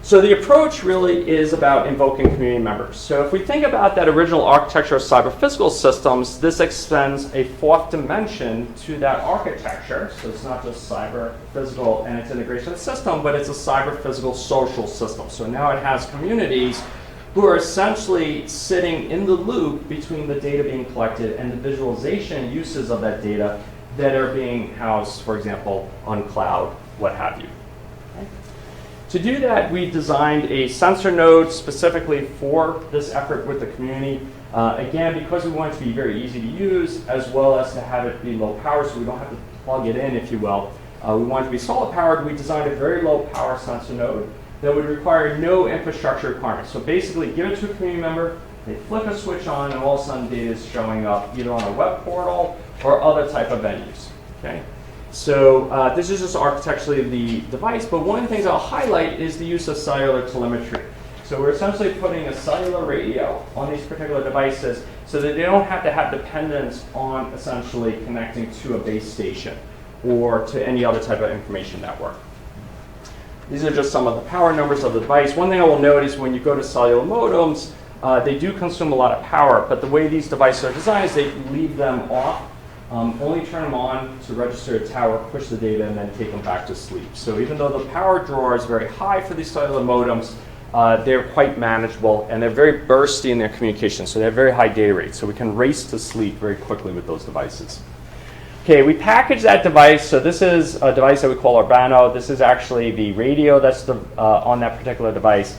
So the approach really is about invoking community members. So if we think about that original architecture of cyber-physical systems, this extends a fourth dimension to that architecture. So it's not just cyber-physical and its integration system, but it's a cyber-physical social system. So now it has communities who are essentially sitting in the loop between the data being collected and the visualization uses of that data that are being housed, for example, on cloud, what have you. Okay. To do that, we designed a sensor node specifically for this effort with the community. Again, because we want it to be very easy to use, as well as to have it be low power, so we don't have to plug it in, if you will. We want it to be solid powered. We designed a very low power sensor node that would require no infrastructure requirements. So basically, give it to a community member, they flip a switch on, and all of a sudden data is showing up either on a web portal or other type of venues. Okay? So this is just architecturally the device, but one of the things I'll highlight is the use of cellular telemetry. So we're essentially putting a cellular radio on these particular devices so that they don't have to have dependence on essentially connecting to a base station or to any other type of information network. These are just some of the power numbers of the device. One thing I will note is when you go to cellular modems, they do consume a lot of power, but the way these devices are designed is they leave them off, only turn them on to register a tower, push the data, and then take them back to sleep. So even though the power draw is very high for these cellular modems, they're quite manageable, and they're very bursty in their communication, so they have very high data rates. So we can race to sleep very quickly with those devices. Okay, we package that device. So this is a device that we call Urbano. This is actually the radio that's on that particular device.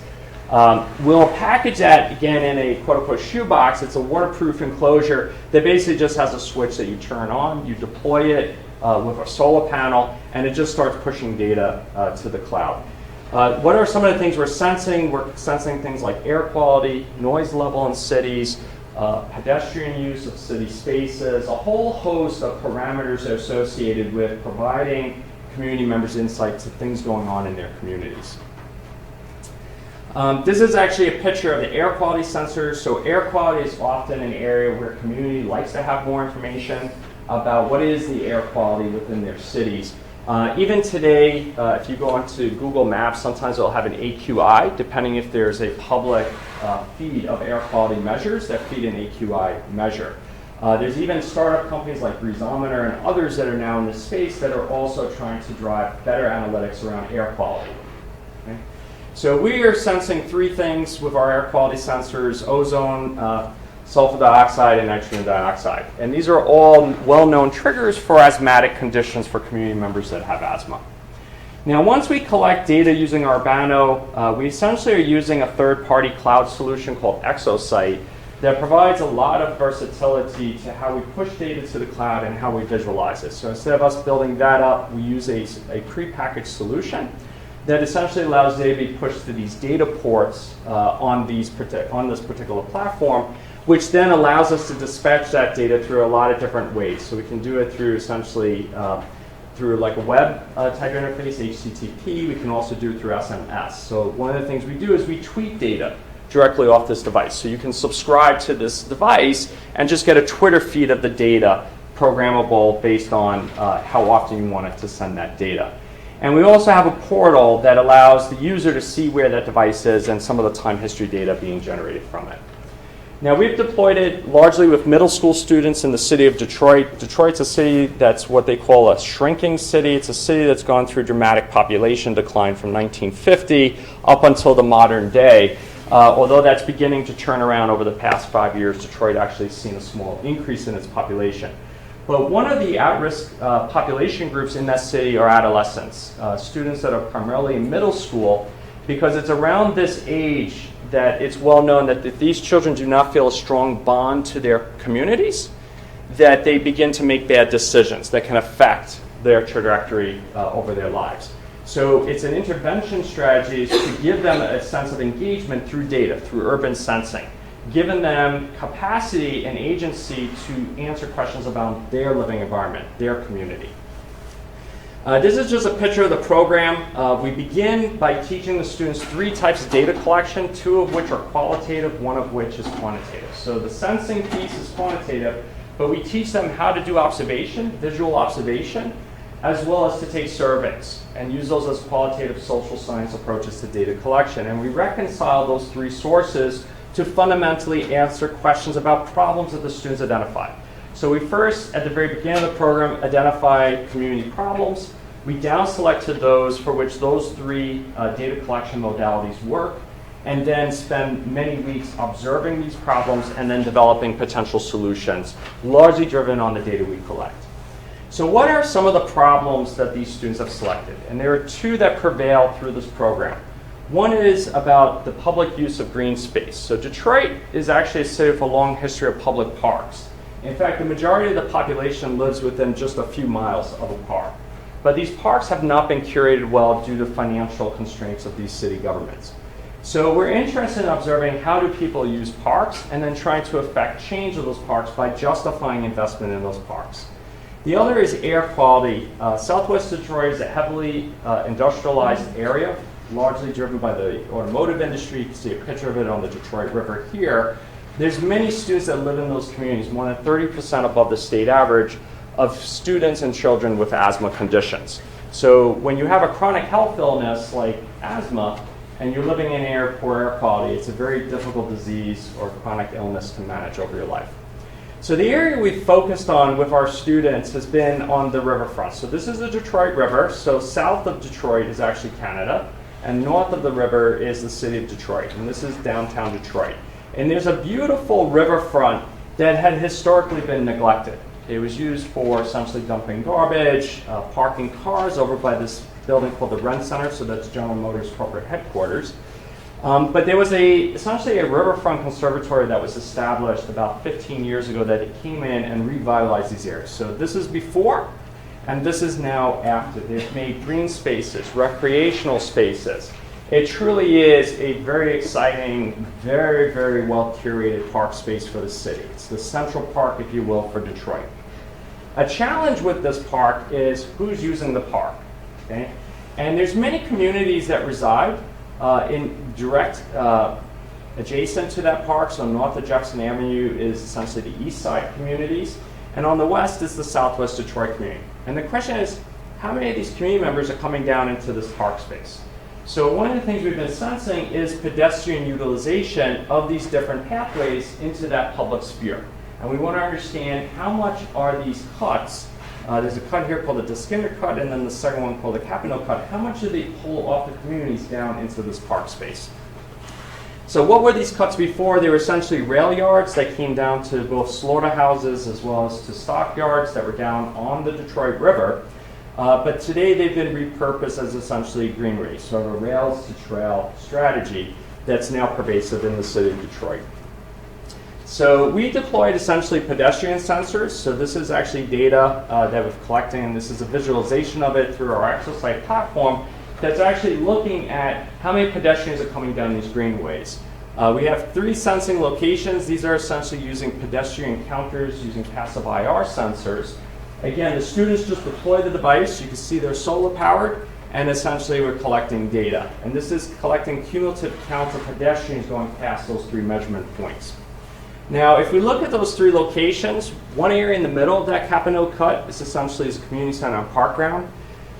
We'll package that, again, in a quote-unquote shoebox. It's a waterproof enclosure that basically just has a switch that you turn on. You deploy it with a solar panel, and it just starts pushing data to the cloud. What are some of the things we're sensing? We're sensing things like air quality, noise level in cities, pedestrian use of city spaces, a whole host of parameters associated with providing community members insight to things going on in their communities. This is actually a picture of the air quality sensors. So air quality is often an area where community likes to have more information about what is the air quality within their cities. Even today, if you go onto Google Maps, sometimes it'll have an AQI, depending if there's a public feed of air quality measures that feed an AQI measure. There's even startup companies like Breezometer and others that are now in this space that are also trying to drive better analytics around air quality. Okay? So we are sensing three things with our air quality sensors: ozone, sulfur dioxide, and nitrogen dioxide. And these are all well-known triggers for asthmatic conditions for community members that have asthma. Now, once we collect data using Urbano, we essentially are using a third-party cloud solution called Exosite that provides a lot of versatility to how we push data to the cloud and how we visualize it. So instead of us building that up, we use a prepackaged solution that essentially allows data to be pushed to these data ports on this particular platform, which then allows us to dispatch that data through a lot of different ways. So we can do it through essentially through like a web type interface, HTTP. We can also do it through SMS. So one of the things we do is we tweet data directly off this device. So you can subscribe to this device and just get a Twitter feed of the data, programmable based on how often you want it to send that data. And we also have a portal that allows the user to see where that device is and some of the time history data being generated from it. Now, we've deployed it largely with middle school students in the city of Detroit. Detroit's a city that's what they call a shrinking city. It's a city that's gone through dramatic population decline from 1950 up until the modern day. Although that's beginning to turn around over the past 5 years, Detroit actually has seen a small increase in its population. But one of the at-risk population groups in that city are adolescents, students that are primarily in middle school, because it's around this age that it's well known that if these children do not feel a strong bond to their communities, that they begin to make bad decisions that can affect their trajectory over their lives. So it's an intervention strategy to give them a sense of engagement through data, through urban sensing, giving them capacity and agency to answer questions about their living environment, their community. This is just a picture of the program. We begin by teaching the students 3 types of data collection, 2 of which are qualitative, 1 of which is quantitative. So the sensing piece is quantitative, but we teach them how to do observation, visual observation, as well as to take surveys and use those as qualitative social science approaches to data collection. And we reconcile those 3 sources to fundamentally answer questions about problems that the students identify. So we first, at the very beginning of the program, identify community problems. We down select to those for which those 3 data collection modalities work. and then spend many weeks observing these problems and then developing potential solutions, largely driven on the data we collect. So what are some of the problems that these students have selected? And there are two that prevail through this program. One is about the public use of green space. So Detroit is actually a city with a long history of public parks. In fact, the majority of the population lives within just a few miles of a park. But these parks have not been curated well due to financial constraints of these city governments. So we're interested in observing how do people use parks and then trying to affect change of those parks by justifying investment in those parks. The other is air quality. Southwest Detroit is a heavily industrialized area, largely driven by the automotive industry. You can see a picture of it on the Detroit River here. There's many students that live in those communities, more than 30% above the state average of students and children with asthma conditions. So when you have a chronic health illness like asthma and you're living in air, poor air quality, it's a very difficult disease or chronic illness to manage over your life. So the area we've focused on with our students has been on the riverfront. So this is the Detroit River. So south of Detroit is actually Canada, and north of the river is the city of Detroit, and this is downtown Detroit. And there's a beautiful riverfront that had historically been neglected. It was used for essentially dumping garbage, parking cars over by this building called the Rent Center, so that's General Motors corporate headquarters. But there was essentially a riverfront conservatory that was established about 15 years ago that it came in and revitalized these areas. So this is before, and this is now after. They've made green spaces, recreational spaces. It truly is a very exciting, very, very well curated park space for the city. It's the central park, if you will, for Detroit. A challenge with this park is who's using the park. Okay? And there's many communities that reside in direct adjacent to that park. So north of Jefferson Avenue is essentially the east side communities, and on the west is the southwest Detroit community. And the question is, how many of these community members are coming down into this park space? So one of the things we've been sensing is pedestrian utilization of these different pathways into that public sphere. And we want to understand how much are these cuts. There's a cut here called the Skinner cut, and then the second one called the Capino cut. How much do they pull off the communities down into this park space? So what were these cuts before? They were essentially rail yards that came down to both slaughterhouses as well as to stockyards that were down on the Detroit River. But today they've been repurposed as essentially greenways, sort of a rails to trail strategy that's now pervasive in the city of Detroit. So we deployed essentially pedestrian sensors. So this is actually data that we're collecting, and this is a visualization of it through our ExoSight platform that's actually looking at how many pedestrians are coming down these greenways. We have 3 sensing locations. These are essentially using pedestrian counters using passive IR sensors. Again, the students just deploy the device. You can see they're solar powered, and essentially we're collecting data. And this is collecting cumulative counts of pedestrians going past those 3 measurement points. Now, if we look at those 3 locations, one area in the middle of that Capino cut is essentially a community center and park ground.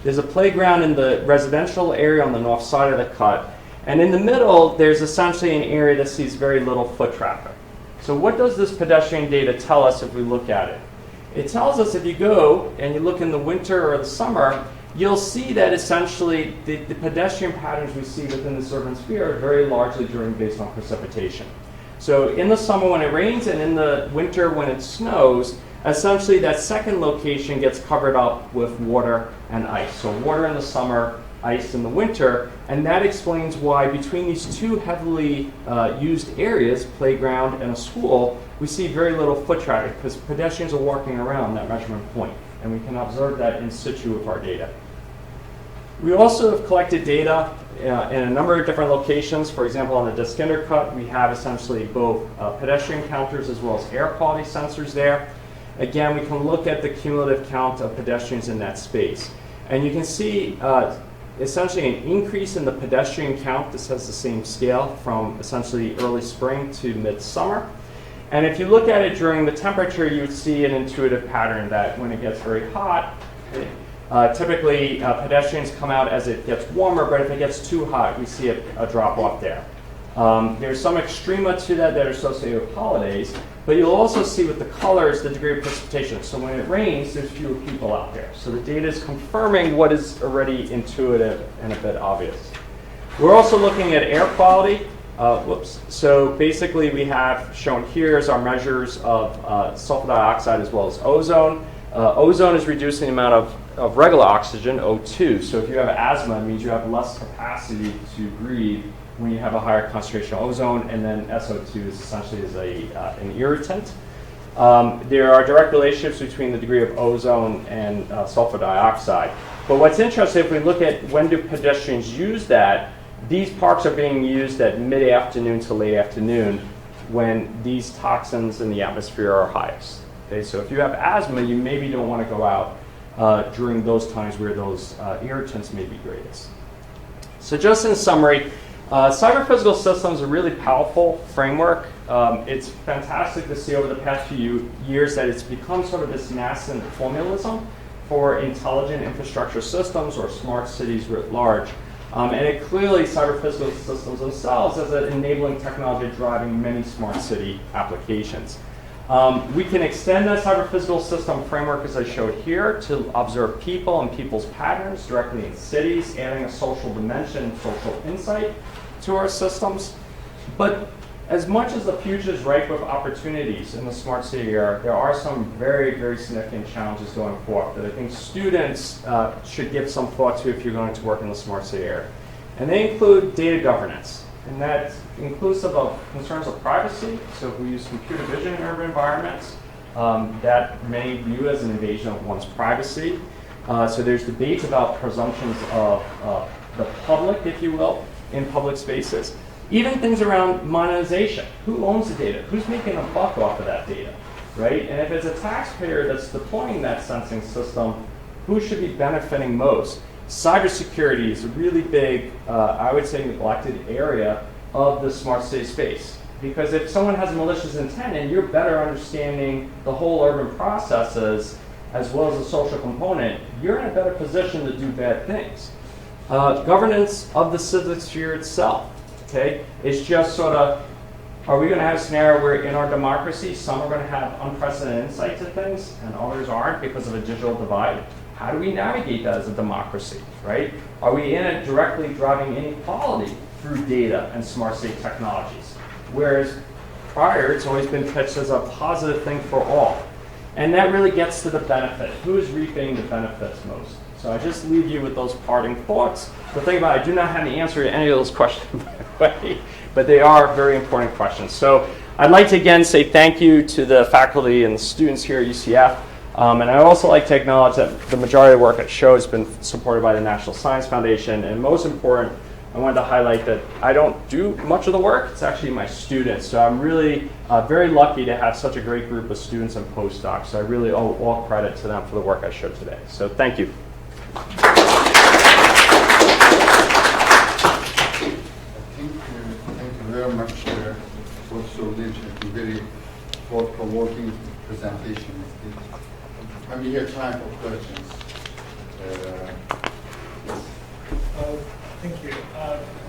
There's a playground in the residential area on the north side of the cut. And in the middle, there's essentially an area that sees very little foot traffic. So what does this pedestrian data tell us if we look at it? It tells us if you go and you look in the winter or the summer, you'll see that essentially the pedestrian patterns we see within this urban sphere are very largely driven based on precipitation. So in the summer when it rains and in the winter when it snows, essentially that second location gets covered up with water and ice. So water in the summer, ice in the winter, and that explains why between these 2 heavily used areas, playground and a school, we see very little foot traffic because pedestrians are walking around that measurement point, and we can observe that in situ with our data. We also have collected data in a number of different locations. For example, on the Deskinder cut, we have essentially both pedestrian counters as well as air quality sensors there. Again, we can look at the cumulative count of pedestrians in that space. And you can see essentially an increase in the pedestrian count. This has the same scale from essentially early spring to midsummer. And if you look at it during the temperature, you would see an intuitive pattern that when it gets very hot, typically pedestrians come out as it gets warmer, but if it gets too hot, we see a drop off there. There's some extrema to that that are associated with holidays, but you'll also see with the colors the degree of precipitation. So when it rains, there's fewer people out there. So the data is confirming what is already intuitive and a bit obvious. We're also looking at air quality. So basically we have shown here is our measures of sulfur dioxide as well as ozone. Ozone is reducing the amount of regular oxygen, O2. So if you have asthma, it means you have less capacity to breathe when you have a higher concentration of ozone, and then SO2 is essentially an irritant. There are direct relationships between the degree of ozone and sulfur dioxide. But what's interesting, if we look at when do pedestrians use that, these parks are being used at mid-afternoon to late afternoon when these toxins in the atmosphere are highest. Okay, so if you have asthma, you maybe don't want to go out during those times where those irritants may be greatest. So just in summary, cyber-physical systems are a really powerful framework. It's fantastic to see over the past few years that it's become sort of this nascent formalism for intelligent infrastructure systems or smart cities writ large. And it clearly, cyber-physical systems themselves as an enabling technology driving many smart city applications. We can extend that cyber-physical system framework, as I showed here, to observe people and people's patterns directly in cities, adding a social dimension, social insight to our systems. But as much as the future is ripe with opportunities in the smart city era, there are some very, very significant challenges going forward that I think students should give some thought to if you're going to work in the smart city era. And they include data governance, and that's inclusive of concerns of privacy. So if we use computer vision in urban environments, that many view as an invasion of one's privacy. So there's debates about presumptions of the public, if you will, in public spaces. Even things around monetization. Who owns the data? Who's making a buck off of that data, right? And if it's a taxpayer that's deploying that sensing system, who should be benefiting most? Cybersecurity is a really big, I would say, neglected area of the smart city space. Because if someone has malicious intent and you're better understanding the whole urban processes as well as the social component, you're in a better position to do bad things. Governance of the civic sphere itself. Okay, it's just sort of, are we going to have a scenario where in our democracy, some are going to have unprecedented insight to things and others aren't because of a digital divide? How do we navigate that as a democracy, right? Are we in it directly driving inequality through data and smart city technologies? Whereas prior, it's always been pitched as a positive thing for all. And that really gets to the benefit. Who is reaping the benefits most? So I just leave you with those parting thoughts. The thing about it, I do not have the answer to any of those questions, by the way, but they are very important questions. So I'd like to again say thank you to the faculty and the students here at UCF. And I'd also like to acknowledge that the majority of the work at SHOW has been supported by the National Science Foundation. And most important, I wanted to highlight that I don't do much of the work. It's actually my students. So I'm really very lucky to have such a great group of students and postdocs. So I really owe all credit to them for the work I showed today. So thank you. Thank you very much, Professor Lynch, a very thought-provoking presentation. And we have time for questions. Thank you.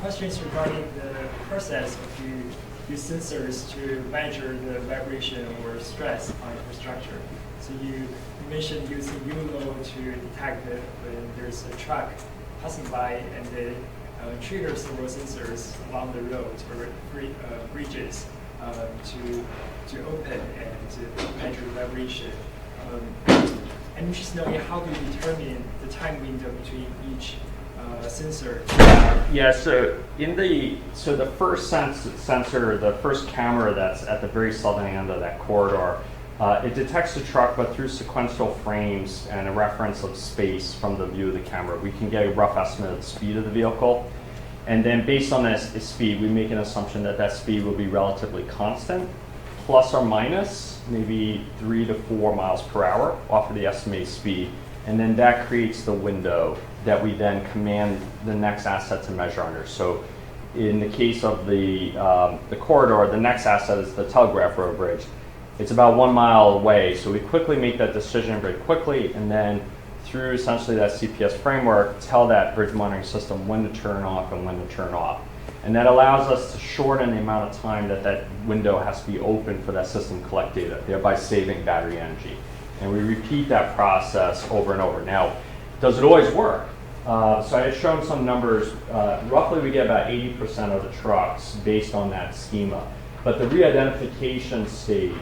Questions regarding the process of use sensors to measure the vibration or stress on infrastructure. So you mentioned using ULO to detect when there's a truck passing by and they trigger several sensors along the road or bridges to open and to measure vibration. I'm interested in knowing how do you determine the time window between each sensor? Yeah, so the first sensor, the first camera that's at the very southern end of that corridor, it detects the truck, but through sequential frames and a reference of space from the view of the camera, we can get a rough estimate of the speed of the vehicle. And then based on that speed, we make an assumption that that speed will be relatively constant, plus or minus maybe 3 to 4 miles per hour off of the estimated speed. And then that creates the window that we then command the next asset to measure under. So in the case of the corridor, the next asset is the Telegraph Road Bridge. It's about 1 mile away, so we quickly make that decision very quickly, and then through essentially that CPS framework, tell that bridge monitoring system when to turn off and when to turn off. And that allows us to shorten the amount of time that that window has to be open for that system to collect data, thereby saving battery energy. And we repeat that process over and over. Now, does it always work? So I had shown some numbers. Roughly, we get about 80% of the trucks based on that schema. But the re-identification stage,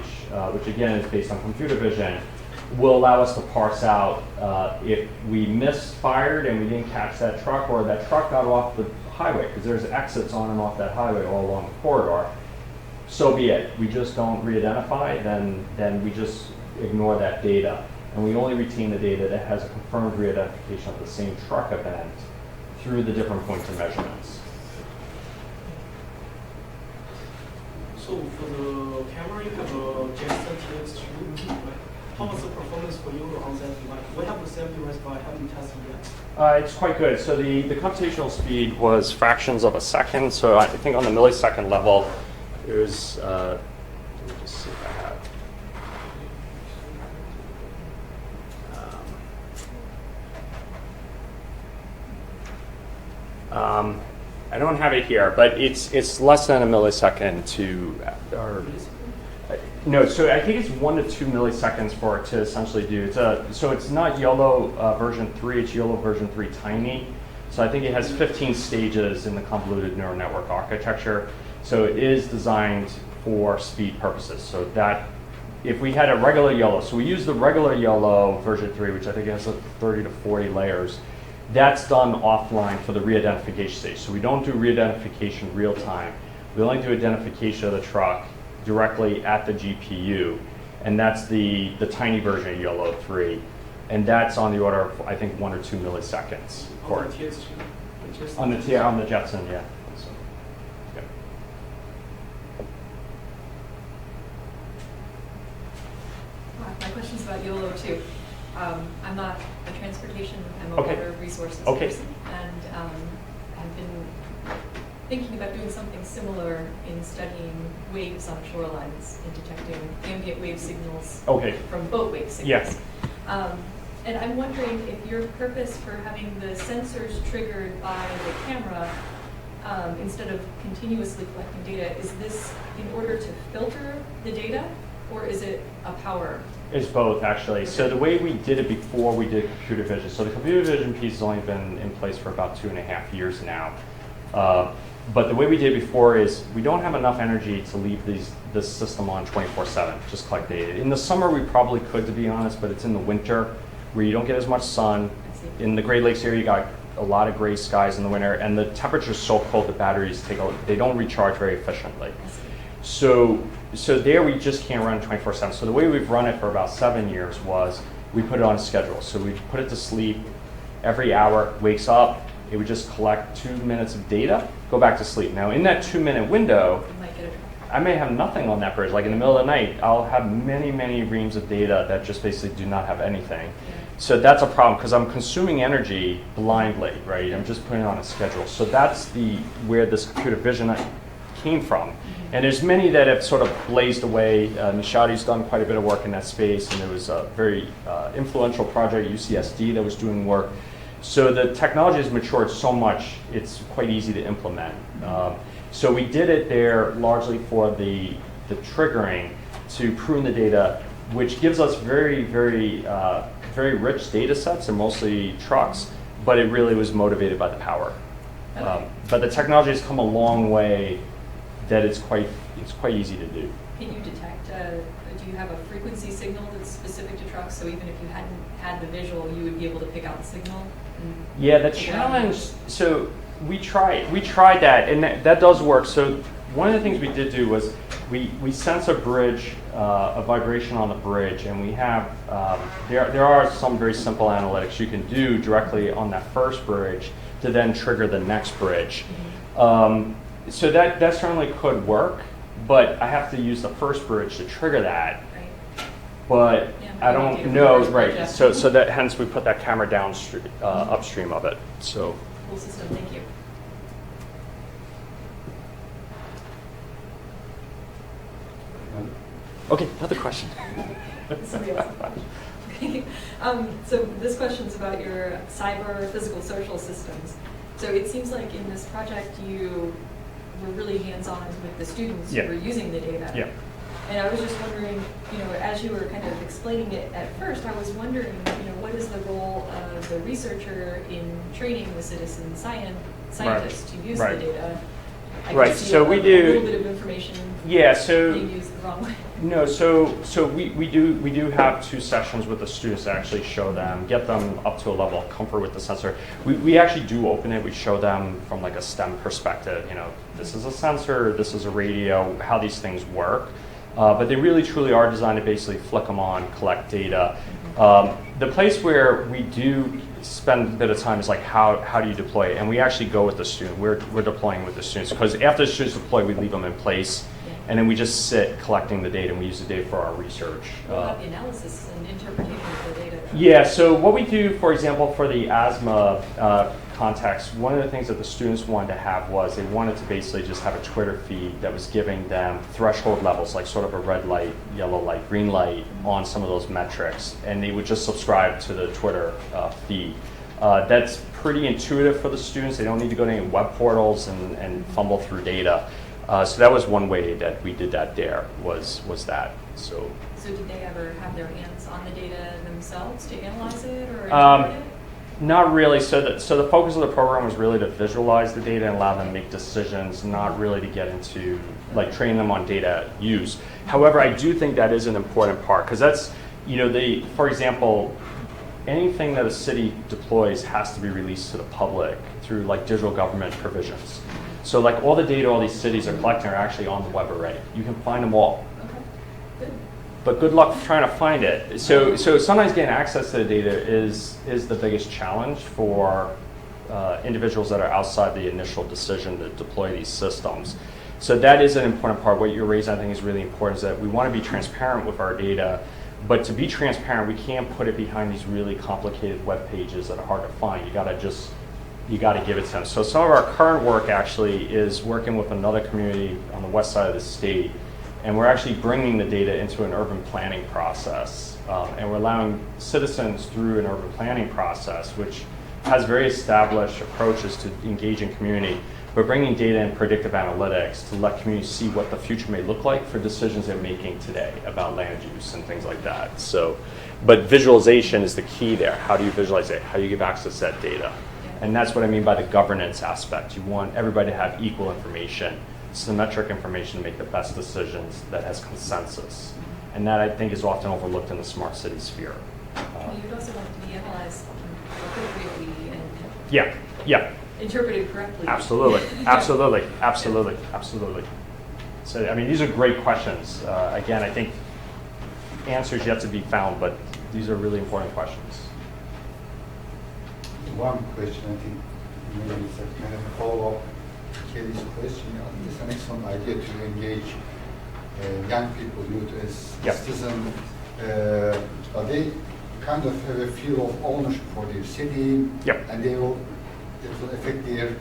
which again is based on computer vision, will allow us to parse out if we misfired and we didn't catch that truck, or that truck got off the highway, because there's exits on and off that highway all along the corridor. So be it. We just don't re-identify, then we just ignore that data. And we only retain the data that has a confirmed re-identification of the same truck event through the different points of measurements. So for the camera, you have a Jetson TX2, right? How was the performance for you on that device? We have the same device, but I haven't tested yet. It's quite good. So the computational speed was fractions of a second. So I think on the millisecond level, it was, let me just see if I have. I don't have it here, but it's less than a millisecond to, or no. So I think it's 1 to 2 milliseconds for it to essentially do. So it's not YOLO version 3. It's YOLO version 3 Tiny. So I think it has 15 stages in the convoluted neural network architecture. So it is designed for speed purposes. So that if we had a regular YOLO, so we use the regular YOLO version 3, which I think has 30 to 40 layers. That's done offline for the re-identification stage. So we don't do re-identification real time. We only do identification of the truck directly at the GPU. And that's the tiny version of YOLO 3. And that's on the order of, I think, 1 or 2 milliseconds. On the TX2? On the Jetson, yeah. So, yeah. My question's about YOLO too. I'm not a transportation, I'm a Okay. water resources Okay. person, and I've been thinking about doing something similar in studying waves on shorelines and detecting ambient wave signals Okay. from boat wave signals. Yes. And I'm wondering if your purpose for having the sensors triggered by the camera instead of continuously collecting data, is this in order to filter the data, or is it a power? It's both, actually. So the way we did it before we did computer vision, so the computer vision piece has only been in place for about 2.5 years now. But the way we did it before is we don't have enough energy to leave this system on 24/7, just collect data. In the summer, we probably could, to be honest, but it's in the winter where you don't get as much sun. In the Great Lakes area, you got a lot of gray skies in the winter, and the temperature's so cold the batteries they don't recharge very efficiently. So there we just can't run 24/7. So the way we've run it for about 7 years was we put it on a schedule. So we put it to sleep every hour, wakes up, it would just collect 2 minutes of data, go back to sleep. Now in that 2-minute window, You might get a I may have nothing on that bridge. Like in the middle of the night, I'll have many, many reams of data that just basically do not have anything. So that's a problem because I'm consuming energy blindly, right? I'm just putting it on a schedule. So that's where this computer vision came from. And there's many that have sort of blazed away. Nishadi's done quite a bit of work in that space, and there was a very influential project, UCSD, that was doing work. So the technology has matured so much, it's quite easy to implement. So we did it there largely for the triggering to prune the data, which gives us very, very, very rich data sets. They're mostly trucks, but it really was motivated by the power. But the technology has come a long way that it's quite easy to do. Can you detect, do you have a frequency signal that's specific to trucks? So even if you hadn't had the visual, you would be able to pick out the signal? Yeah, the challenge, so we tried that, and that does work. So one of the things we did do was we sense a bridge, a vibration on the bridge, and we have, there are some very simple analytics you can do directly on that first bridge to then trigger the next bridge. So that certainly could work, but I have to use the first bridge to trigger that. Right. But Yeah, I you don't do know, first right? bridge, So that hence we put that camera downstream, upstream of it. So. Cool system, thank you. Okay, another question. Somebody else. Okay. So this question's about your cyber physical social systems. So it seems like in this project you were really hands-on with the students Yeah. who were using the data. Yeah. And I was just wondering, as you were kind of explaining it at first, I was wondering, what is the role of the researcher in training the citizen scientists to use Right. the data? I Right, can see so a we do- little bit of information Yeah, so being used the wrong way. no, so we do have 2 sessions with the students to actually show them, get them up to a level of comfort with the sensor. We actually do open it. We show them from like a STEM perspective. This is a sensor, this is a radio, how these things work. But they really truly are designed to basically flick them on, collect data. The place where we do spend a bit of time is like how do you deploy it? And we actually go with the student. We're deploying with the students because after the students deploy, we leave them in place. And then we just sit collecting the data, and we use the data for our research. What about the analysis and interpretation of the data? Yeah, so what we do, for example, for the asthma context, one of the things that the students wanted to have was they wanted to basically just have a Twitter feed that was giving them threshold levels, like sort of a red light, yellow light, green light on some of those metrics, and they would just subscribe to the Twitter feed. That's pretty intuitive for the students. They don't need to go to any web portals and fumble through data. So that was one way that we did that there, was that. So did they ever have their hands on the data themselves to analyze it or interpret it? Not really. So the focus of the program was really to visualize the data and allow them to make decisions, not really to get into like training them on data use. However, I do think that is an important part because that's, for example, anything that a city deploys has to be released to the public through like digital government provisions. So like all the data all these cities are collecting are actually on the web already. You can find them all. Okay, good. But good luck trying to find it. So sometimes getting access to the data is the biggest challenge for individuals that are outside the initial decision to deploy these systems. So that is an important part. What you're raising, I think, is really important, is that we want to be transparent with our data. But to be transparent, we can't put it behind these really complicated web pages that are hard to find. You got to give it to them. So some of our current work actually is working with another community on the west side of the state, and we're actually bringing the data into an urban planning process, and we're allowing citizens through an urban planning process, which has very established approaches to engaging community. We're bringing data and predictive analytics to let communities see what the future may look like for decisions they're making today about land use and things like that. So, but visualization is the key there. How do you visualize it? How do you give access to that data? And that's what I mean by the governance aspect. You want everybody to have equal information, symmetric information to make the best decisions that has consensus. And that, I think, is often overlooked in the smart city sphere. You'd also want it to be analyzed appropriately and Yeah. interpreted correctly. Absolutely. So, I mean, these are great questions. Again, I think answers yet to be found, but these are really important questions. One question, I think maybe it's a kind of follow-up to Kelly's question. It's an excellent idea to engage young people, youth, as citizens. But they kind of have a feel of ownership for their city, and it will affect their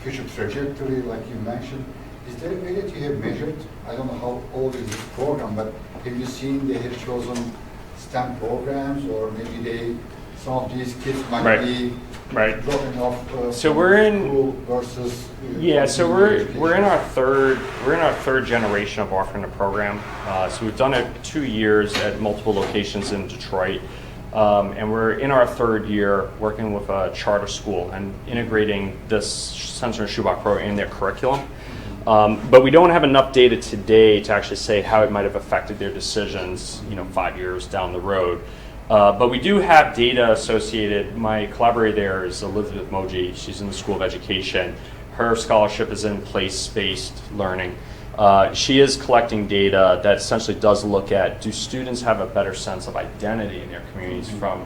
future trajectory, like you mentioned. Is there a way that you have measured? I don't know how old is this program, but have you seen they have chosen STEM programs, or maybe some of these kids might be dropping off so we're in school versus so we're in our third generation of offering the program. So we've done it 2 years at multiple locations in Detroit, and we're in our third year working with a charter school and integrating this sensor and shoebox program in their curriculum. But we don't have enough data today to actually say how it might have affected their decisions, 5 years down the road. But we do have data associated. My collaborator there is Elizabeth Moji. She's in the School of Education. Her scholarship is in place-based learning. She is collecting data that essentially does look at, do students have a better sense of identity in their communities from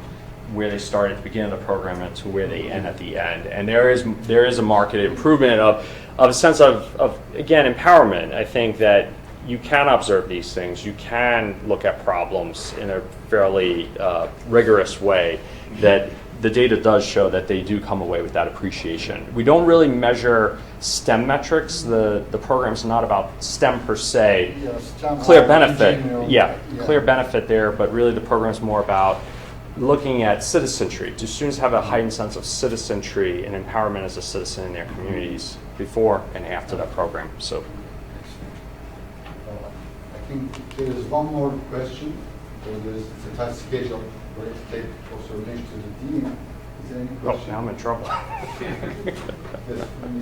where they start at the beginning of the program and to where they end at the end. And there is a marked improvement of a sense of again, empowerment. I think that you can observe these things. You can look at problems in a fairly rigorous way, that the data does show that they do come away with that appreciation. We don't really measure STEM metrics. The program's not about STEM per se. STEM clear benefit, clear benefit there, but really the program's more about looking at citizenry. Do students have a heightened sense of citizenry and empowerment as a citizen in their communities before and after that program? So. I think there is one more question. So there's a tight schedule. We'll take Professor Lynch to the dean. Is there any Oh, question? now I'm in trouble. Yes, I'm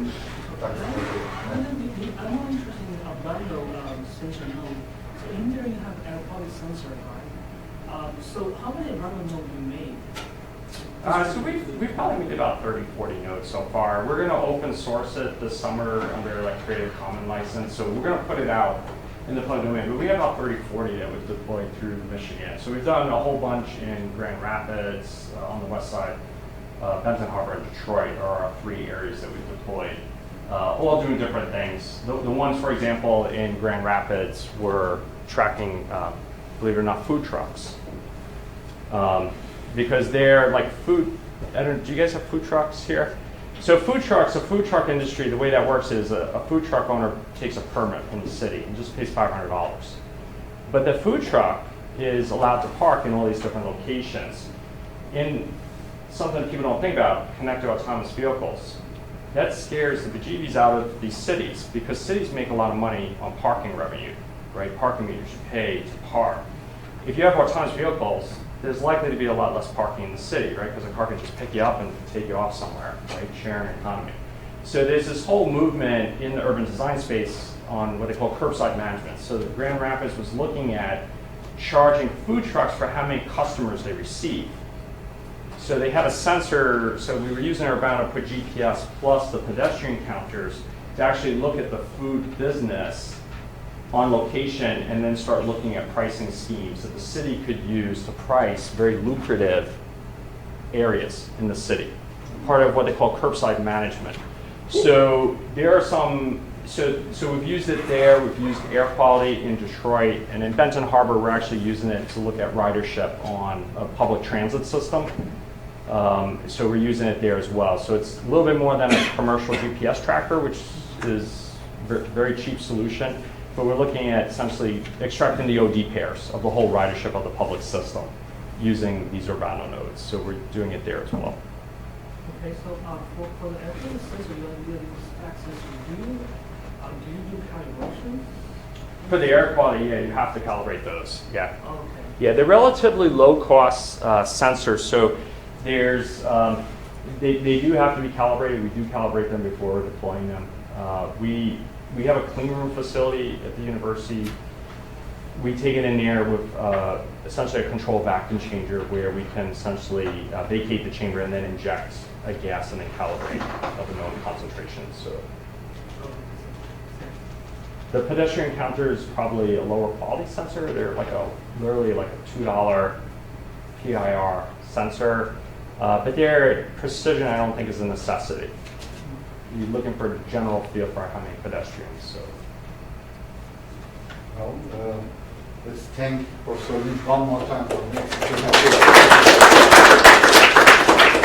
more interested in a bundle sensor node. So in there you have air quality sensor, right? So how many bundle nodes you made? So we've probably made about 30, 40 nodes so far. We're going to open source it this summer under like Creative Commons license. So we're going to put it out in the public domain. But we have about 30, 40 that we've deployed through Michigan. So we've done a whole bunch in Grand Rapids on the west side. Benton Harbor and Detroit are our 3 areas that we've deployed, all doing different things. The ones, for example, in Grand Rapids were tracking, believe it or not, food trucks. Because they're like food, do you guys have food trucks here? So food trucks, the food truck industry, the way that works is a food truck owner takes a permit from the city and just pays $500. But the food truck is allowed to park in all these different locations. In something people don't think about, connected autonomous vehicles. That scares the bejeebies out of these cities because cities make a lot of money on parking revenue, right? Parking meters you pay to park. If you have autonomous vehicles, there's likely to be a lot less parking in the city, right? Because a car can just pick you up and take you off somewhere, right? Sharing economy. So there's this whole movement in the urban design space on what they call curbside management. So Grand Rapids was looking at charging food trucks for how many customers they receive. So they had a sensor, so we were using Urbana to put GPS plus the pedestrian counters to actually look at the food business on location and then start looking at pricing schemes that the city could use to price very lucrative areas in the city, part of what they call curbside management. So there are some, so we've used it there, we've used air quality in Detroit, and in Benton Harbor we're actually using it to look at ridership on a public transit system. So we're using it there as well. So it's a little bit more than a commercial GPS tracker, which is a very cheap solution. But we're looking at essentially extracting the OD pairs of the whole ridership of the public system using these Urbana nodes. So we're doing it there as well. Okay, so for the air quality sensor you use access to do you do calibration? For the air quality, yeah, you have to calibrate those. Yeah. Okay. Yeah, they're relatively low-cost sensors. So there's they do have to be calibrated. We do calibrate them before we're deploying them. We have a clean room facility at the university. We take it in there with essentially a controlled vacuum changer where we can essentially vacate the chamber and then inject a gas and then calibrate of the known concentrations. So the pedestrian counter is probably a lower quality sensor. They're like literally like a $2 PIR sensor, but their precision I don't think is a necessity. You're looking for a general feel for how many pedestrians. So. Well, let's thank Professor Lynch one more time for the next.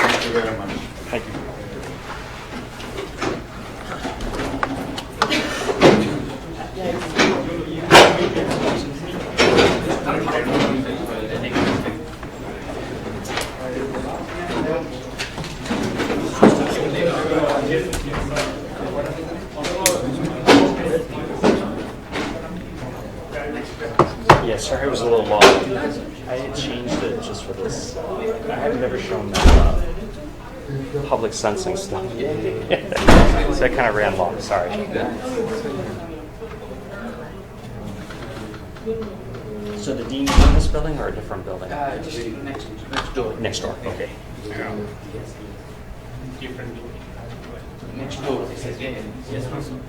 Thank you very much. Thank you. Yeah, sorry, it was a little long. I had changed it just for this. I have never shown that public sensing stuff. So I kind of ran long, sorry. So the dean's in this building or a different building? Just next door. Next door, okay. Different building. Next door. Yes, also.